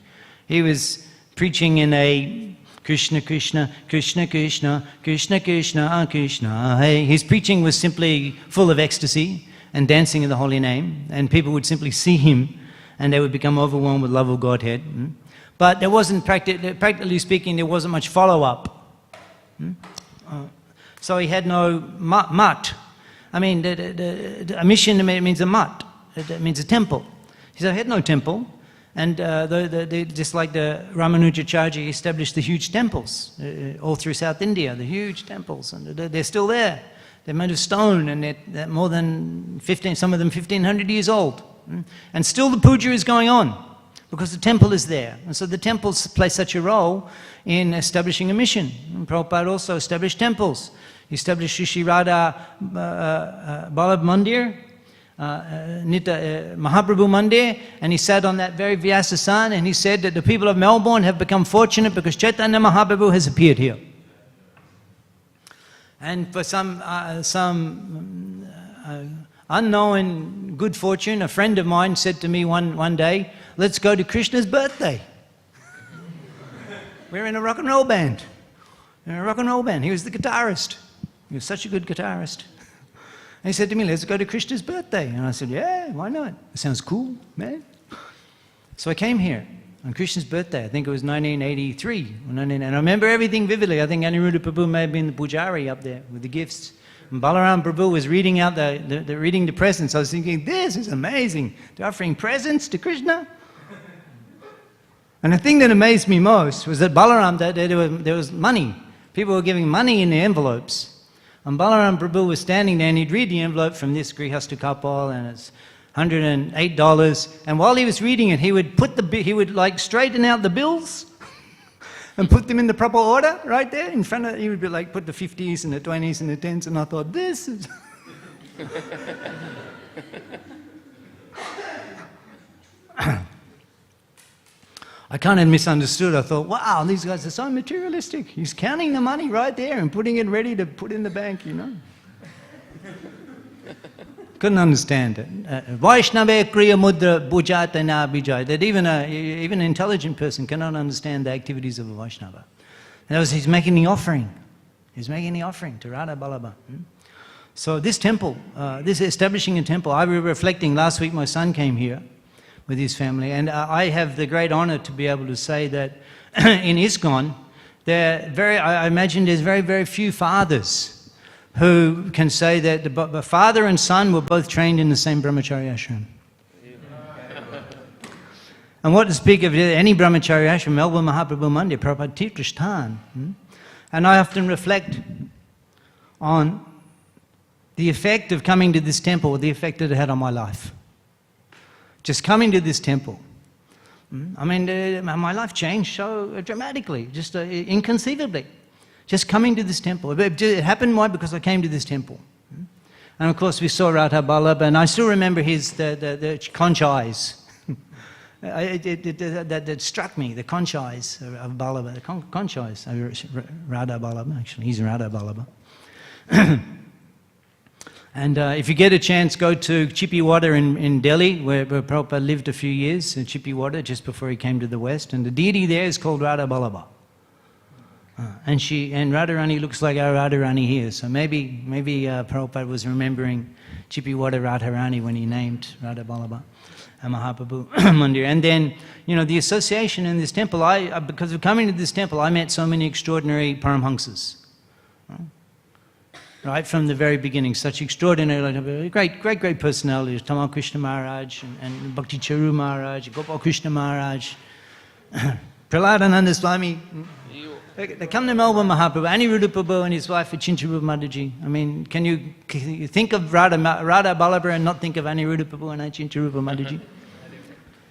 Speaker 1: He was preaching in a Krishna, Krishna, Krishna, Krishna, Krishna, Krishna, Krishna. His preaching was simply full of ecstasy and dancing in the holy name, and people would simply see him and they would become overwhelmed with love of Godhead. But there wasn't, practically speaking, there wasn't much follow-up. So he had no mat. I mean, a mission means a mat. It means a temple. So he had no temple. And just like the Ramanujacharya established the huge temples all through South India, the huge temples, and they're still there. They're made of stone, and they're more than 15, some of them 1,500 years old. And still the puja is going on. because the temple is there. And so the temples play such a role in establishing a mission. And Prabhupada also established temples. He established Shri Radha Ballabh Mandir, Mahaprabhu Mandir, and he sat on that very Vyasa-san and he said that the people of Melbourne have become fortunate because Chaitanya Mahaprabhu has appeared here. And for some unknown good fortune, a friend of mine said to me one day, let's go to Krishna's birthday. We're in a rock and roll band. In a rock and roll band. He was the guitarist. He was such a good guitarist. And he said to me, let's go to Krishna's birthday. And I said, yeah, why not? It sounds cool, man. So I came here on Krishna's birthday. I think it was 1983. And I remember everything vividly. I think Aniruddha Prabhu may have been the pujari up there with the gifts. And Balaram Prabhu was reading out reading the presents. I was thinking, this is amazing. They're offering presents to Krishna. And the thing that amazed me most was that Balaram, there was money. People were giving money in the envelopes. And Balaram Prabhu was standing there and he'd read the envelope from this Grihastha couple and it's $108. And while he was reading it, he would like straighten out the bills and put them in the proper order right there in front of, he would be like put the 50s and the 20s and the 10s, and I thought, this is... I kind of misunderstood. I thought, wow, these guys are so materialistic. He's counting the money right there and putting it ready to put in the bank, you know. Couldn't understand it. Vaishnava kriya mudra bhujata na bijay. That even an intelligent person cannot understand the activities of a Vaishnava. And he's making the offering. He's making the offering to Radha Ballabha. So this temple, this establishing a temple, I was reflecting, last week my son came here with his family, and I have the great honor to be able to say that in ISKCON, I imagine there's very, very few fathers who can say that the father and son were both trained in the same brahmacharya ashram. And what to speak of any brahmacharya ashram, Melbourne Mahaprabhu Mandir, Prabhupada Tirthasthan. And I often reflect on the effect of coming to this temple, the effect that it had on my life. Just coming to this temple. I mean, my life changed so dramatically, just inconceivably. Just coming to this temple. It happened why? Because I came to this temple. And of course we saw Radha Ballabha, and I still remember the conch eyes. That struck me, the conch eyes of Ballabha, the conch eyes. Radha Ballabha, actually, he's Radha Ballabha. And if you get a chance, go to Chippiwater in Delhi, where Prabhupada lived a few years, in Chippiwater, just before he came to the West. And the deity there is called Radha Ballabha. And Radharani looks like our Radharani here. So maybe Prabhupada was remembering Chippiwater Radharani when he named Radha Ballabha and Mahaprabhu Mandir. And then, you know, the association in this temple, because of coming to this temple, I met so many extraordinary Paramhamsas. Right from the very beginning, such extraordinary, great personalities, Tamal Krishna Maharaj and Bhakti Charu Maharaj, Gopal Krishna Maharaj, Praladananda Swami. They come to Melbourne Mahaprabhu, Aniruddha Prabhu and his wife Achintarupa Mataji. I mean, can you think of Radha Ballabha and not think of Aniruddha Prabhu and Achintarupa Mataji?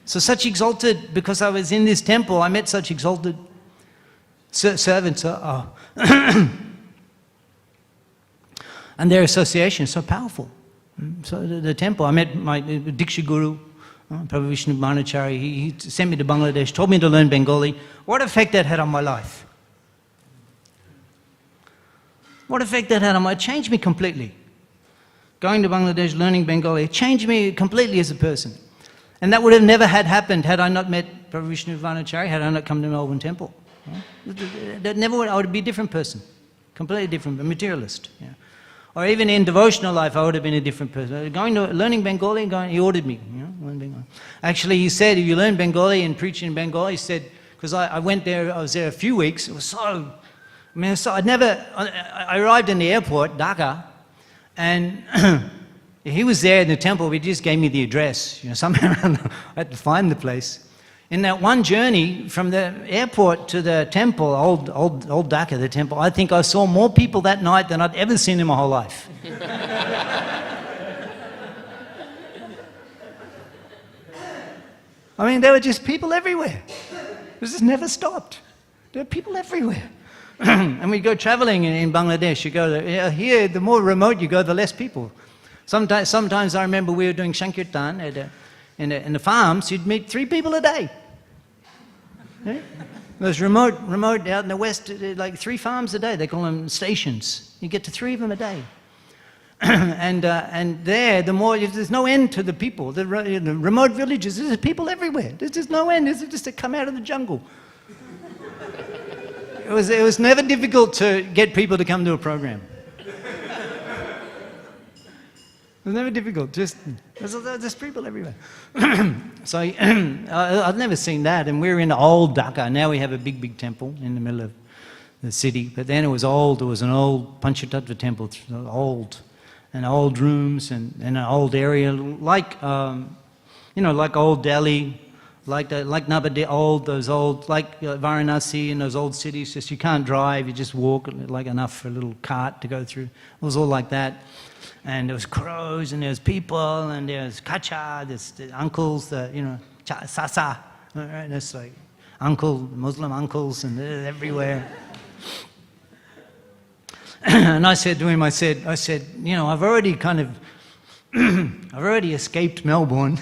Speaker 1: So such exalted, because I was in this temple, I met such exalted servants. And their association is so powerful. So the temple, I met my Diksha Guru, Prabhu Vishnu Manacharya. He sent me to Bangladesh, told me to learn Bengali. What effect that had on my life? What effect that had on my life? It changed me completely. Going to Bangladesh, learning Bengali, it changed me completely as a person. And that would have never happened had I not met Prabhu Vishnu Manacharya, had I not come to Melbourne Temple. That never would, I would be a different person, completely different, a materialist. Yeah. Or even in devotional life, I would have been a different person. Learning Bengali, he ordered me, you know, learn Bengali. Actually, he said, if you learn Bengali and preach in Bengali, he said, because I went there, I was there a few weeks, it was so, I mean, I arrived in the airport, Dhaka, and he was there in the temple, he just gave me the address, you know, somehow I had to find the place. In that one journey from the airport to the temple, old Dhaka, the temple, I think I saw more people that night than I'd ever seen in my whole life. I mean, there were just people everywhere. It just never stopped. There were people everywhere. And we go traveling in Bangladesh. You go there. Here, the more remote you go, the less people. Sometimes I remember we were doing Sankirtan in the farms. You'd meet 3 people a day. Yeah? Those remote out in the west, like 3 farms a day. They call them stations. You get to 3 of them a day. And there, the more, there's no end to the people. The remote villages, there's people everywhere. There's just no end. It's just to come out of the jungle. It was never difficult to get people to come to a program. It was never difficult. There's people everywhere. So I've never seen that. And we're in old Dhaka. Now we have a big temple in the middle of the city. But then it was old. It was an old Panchatattva temple, old rooms and an old area, like like old Delhi, like Navadip, those old, like Varanasi and those old cities. Just you can't drive, you just walk, like enough for a little cart to go through. It was all like that. And there was crows, and there was people, and there was kacha, there's the uncles, sasa, right? That's like Muslim uncles, and they're everywhere. And I said to him, I said, I've already escaped Melbourne,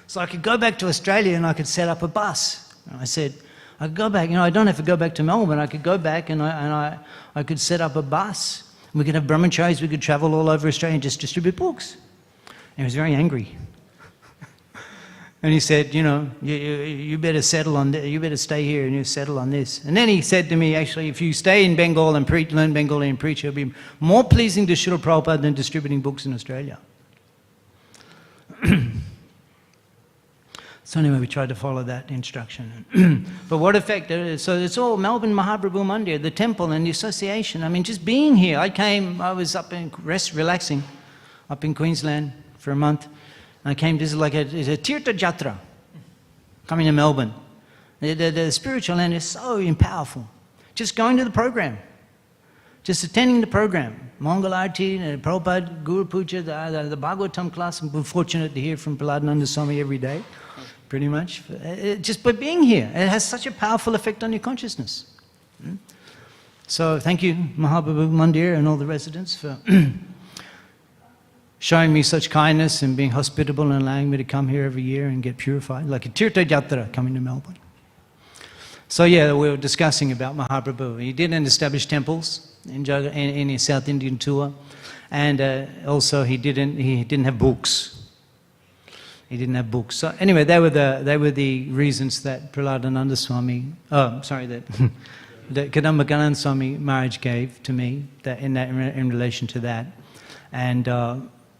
Speaker 1: so I could go back to Australia and I could set up a bus. And I said, I could go back, I don't have to go back to Melbourne, I could go back and I could set up a bus. We could have brahmacharis, we could travel all over Australia and just distribute books. And he was very angry. And he said, you better settle on this, you better stay here and you settle on this. And then he said to me, actually, if you stay in Bengal and learn Bengali and preach, it'll be more pleasing to Srila Prabhupada than distributing books in Australia. So anyway, we tried to follow that instruction. But what effect? So it's all Melbourne Mahaprabhu Mandir, the temple and the association. I mean, just being here. I was up in relaxing up in Queensland for a month. And I came, this is like it's a Tirtha Jatra coming to Melbourne. The spiritual end is so powerful. Just going to the program. Just attending the program. Mangal Arti, Prabhupada, Guru Puja, the Bhagavatam class. I'm fortunate to hear from Prahlādananda Swami every day. Pretty much. Just by being here, it has such a powerful effect on your consciousness. So thank you, Mahaprabhu Mandir and all the residents for showing me such kindness and being hospitable and allowing me to come here every year and get purified, like a Tirtha Jatra coming to Melbourne. So yeah, we were discussing about Mahaprabhu. He didn't establish temples in his South Indian tour, and also he didn't have books. He didn't have books. So anyway, they were the reasons that Prahlādananda Swami, that Kadamba Swami Maharaj gave to me in relation to that. And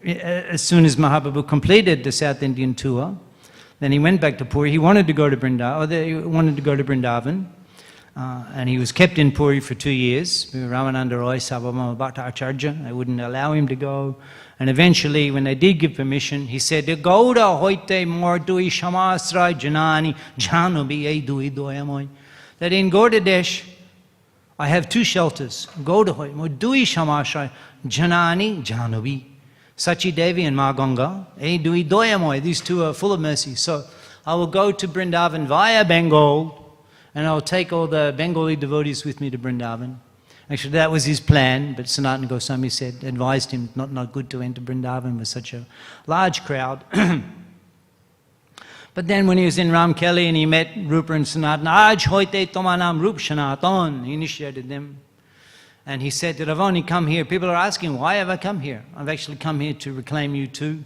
Speaker 1: as soon as Mahaprabhu completed the South Indian tour, then he went back to Puri. He wanted to go to Vrindavan, and he was kept in Puri for 2 years. Ramananda Roy, Sabama Bhakti-Acharya, they wouldn't allow him to go. And eventually, when they did give permission, he said, Gauda hoite mordui shamasrai janani janubi eidui doyamoy. That in Gaudadesh, I have 2 shelters. Gauda hoite mordui shamasrai janani janubi. Sachi Devi and Ma Ganga, eidui doyamoy. These 2 are full of mercy. So I will go to Vrindavan via Bengal, and I'll take all the Bengali devotees with me to Vrindavan. Actually, that was his plan, but Sanatana Goswami advised him not good to enter Vrindavan with such a large crowd. But then when he was in Ramkelly and he met Rupa and Sanatana, Aj hoite tomanam Rup Sanatan, he initiated them. And he said that I've only come here, people are asking, why have I come here? I've actually come here to reclaim you too.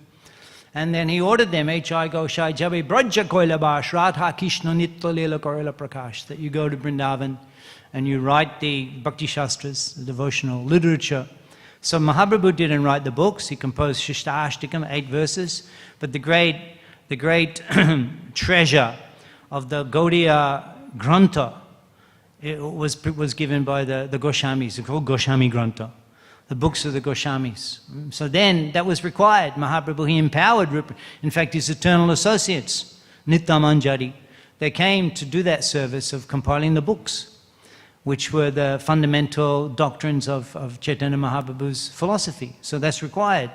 Speaker 1: And then he ordered them, H.I. Goshai Jabe Braja Koila Bash, Radha Krishna Nitya Leela Korila Prakash, that you go to Vrindavan and you write the Bhakti Shastras, the devotional literature. So Mahaprabhu didn't write the books, he composed Shishta-ashtikam, 8 verses, but the great treasure of the Gaudiya Grantha, it was given by the Goswamis. It's called Goswami Grantha, the books of the Goswamis. So then that was required. Mahaprabhu, he empowered Rupa. In fact, his eternal associates, Nityamanjari, they came to do that service of compiling the books, which were the fundamental doctrines of Chaitanya Mahaprabhu's philosophy. So that's required.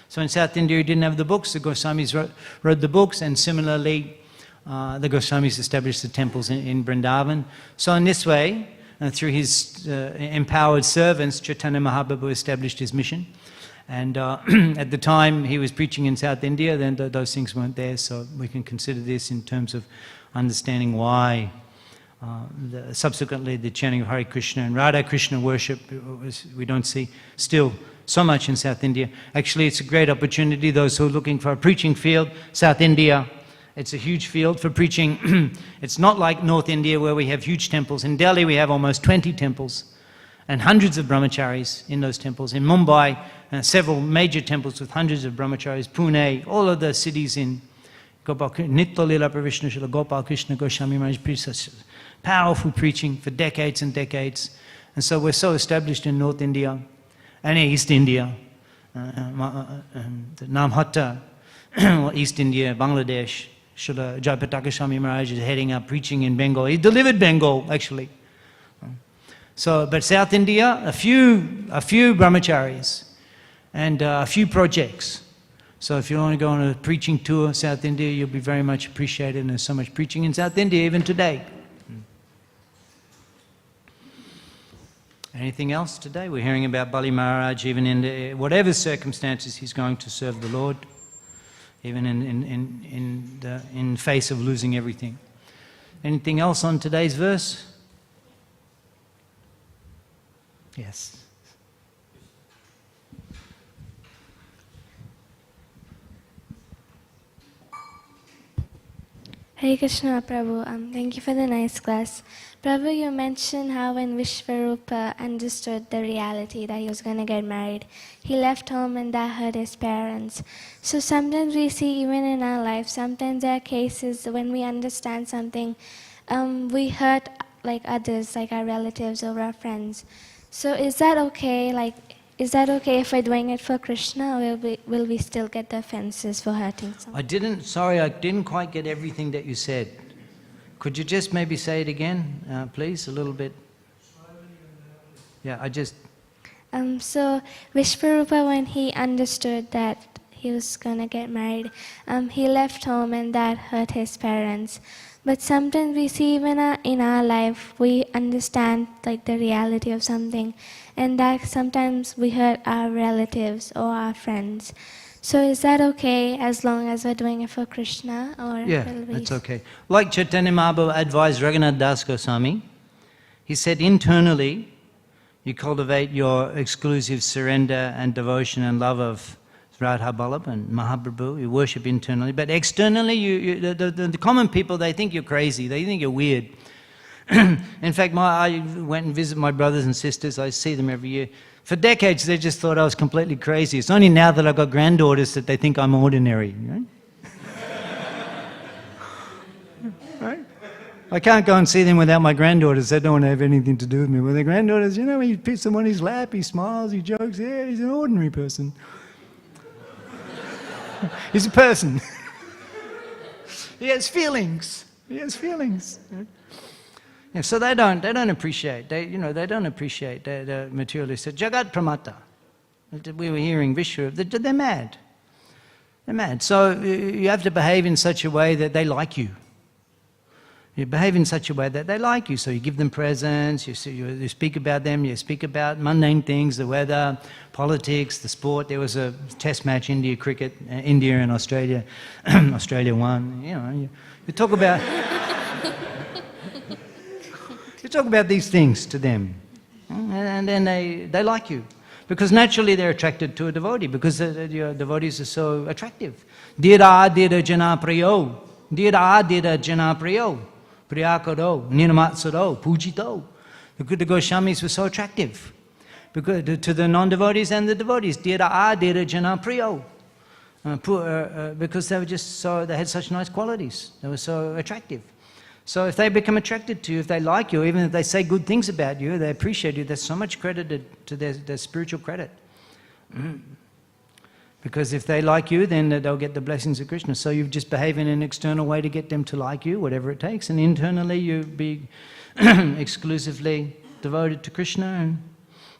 Speaker 1: So in South India, you didn't have the books. The Goswamis wrote the books, and similarly, the Goswamis established the temples in Vrindavan. So in this way, through his empowered servants, Chaitanya Mahaprabhu established his mission. And at the time he was preaching in South India, then those things weren't there. So we can consider this in terms of understanding why subsequently the chanting of Hare Krishna and Radha Krishna worship we don't see still so much in South India. Actually, it's a great opportunity. Those who are looking for a preaching field, South India, it's a huge field for preaching. It's not like North India where we have huge temples. In Delhi we have almost 20 temples and hundreds of brahmacharis in those temples. In Mumbai, several major temples with hundreds of brahmacharis. Pune, all of the cities in Gopal, Nitya Lila Pravishna Srila Gopal Krishna Goswami Maharaj preached powerful preaching for decades and decades. And so we're so established in North India and East India, Namhatta, East India, Bangladesh. Srila Jayapataka Swami Maharaj is heading up preaching in Bengal. He delivered Bengal, actually. So, but South India, a few brahmacharis and a few projects. So if you want to go on a preaching tour, South India, you'll be very much appreciated. And there's so much preaching in South India even today. Anything else today? We're hearing about Bali Maharaj, even in whatever circumstances he's going to serve the Lord, even in face of losing everything. Anything else on today's verse? Yes.
Speaker 3: Hare Krishna, Prabhu. Thank you for the nice class. Prabhu, you mentioned how when Vishvarupa understood the reality that he was going to get married, he left home and that hurt his parents. So sometimes we see even in our life, sometimes there are cases when we understand something, we hurt like others, like our relatives or our friends. So is that okay? Like, is that okay if we're doing it for Krishna, or will we still get the offenses for hurting someone?
Speaker 1: I didn't quite get everything that you said. Could you just maybe say it again, please, a little bit? Yeah,
Speaker 3: So Vishvarupa, when he understood that he was going to get married, he left home and that hurt his parents. But sometimes we see even in our life, we understand like the reality of something, and that sometimes we hurt our relatives or our friends. So is that okay as long as we're doing it for Krishna? Or
Speaker 1: yeah, that's okay. Like Chaitanya Mahaprabhu advised Jagannath Das Goswami, he said internally you cultivate your exclusive surrender and devotion and love of Radha Ballabha and Mahaprabhu, you worship internally, but externally, the common people, they think you're crazy, they think you're weird. In fact, I went and visited my brothers and sisters, I see them every year. For decades, they just thought I was completely crazy. It's only now that I've got granddaughters that they think I'm ordinary. Right? Right? I can't go and see them without my granddaughters. They don't want to have anything to do with me. With their granddaughters, when he puts them on his lap, he smiles, he jokes, yeah, he's an ordinary person. He's a person. He has feelings. He has feelings. Yeah, so they don't appreciate. They don't appreciate the materialist. Jagat Pramata. We were hearing Vishwarupa. They're mad. They're mad. So you have to behave in such a way that they like you. You behave in such a way that they like you. So you give them presents, you speak about them, you speak about mundane things, the weather, politics, the sport. There was a test match, India cricket, India and Australia. Australia won. You talk about you talk about these things to them. And then they like you. Because naturally they're attracted to a devotee, because your devotees are so attractive. Dira dira jana priyo. Dira dira jana priyo. Priyakaro, Niramatsaro, Pujito. The Goswamis were so attractive to the non-devotees and the devotees. Dira dira jana priyo. Because they were they had such nice qualities. They were so attractive. So if they become attracted to you, if they like you, even if they say good things about you, they appreciate you, there's so much credited to their spiritual credit. Because if they like you, then they'll get the blessings of Krishna. So you just behave in an external way to get them to like you, whatever it takes. And internally you be exclusively devoted to Krishna. And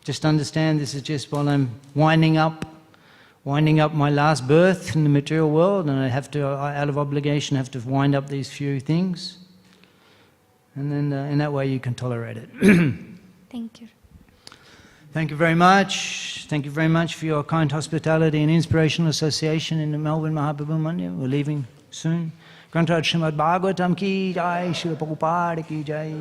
Speaker 1: just understand this is just while I'm winding up winding up my last birth in the material world, and I have to, out of obligation, have to wind up these few things. And then in that way you can tolerate it.
Speaker 3: Thank you.
Speaker 1: Thank you very much. Thank you very much for your kind hospitality and inspirational association in the Melbourne Mahaprabhu Mandir. We're leaving soon. Granthad Śrīmad Bhāgavatam ki jai, Śrīla Prabhupada ki jai.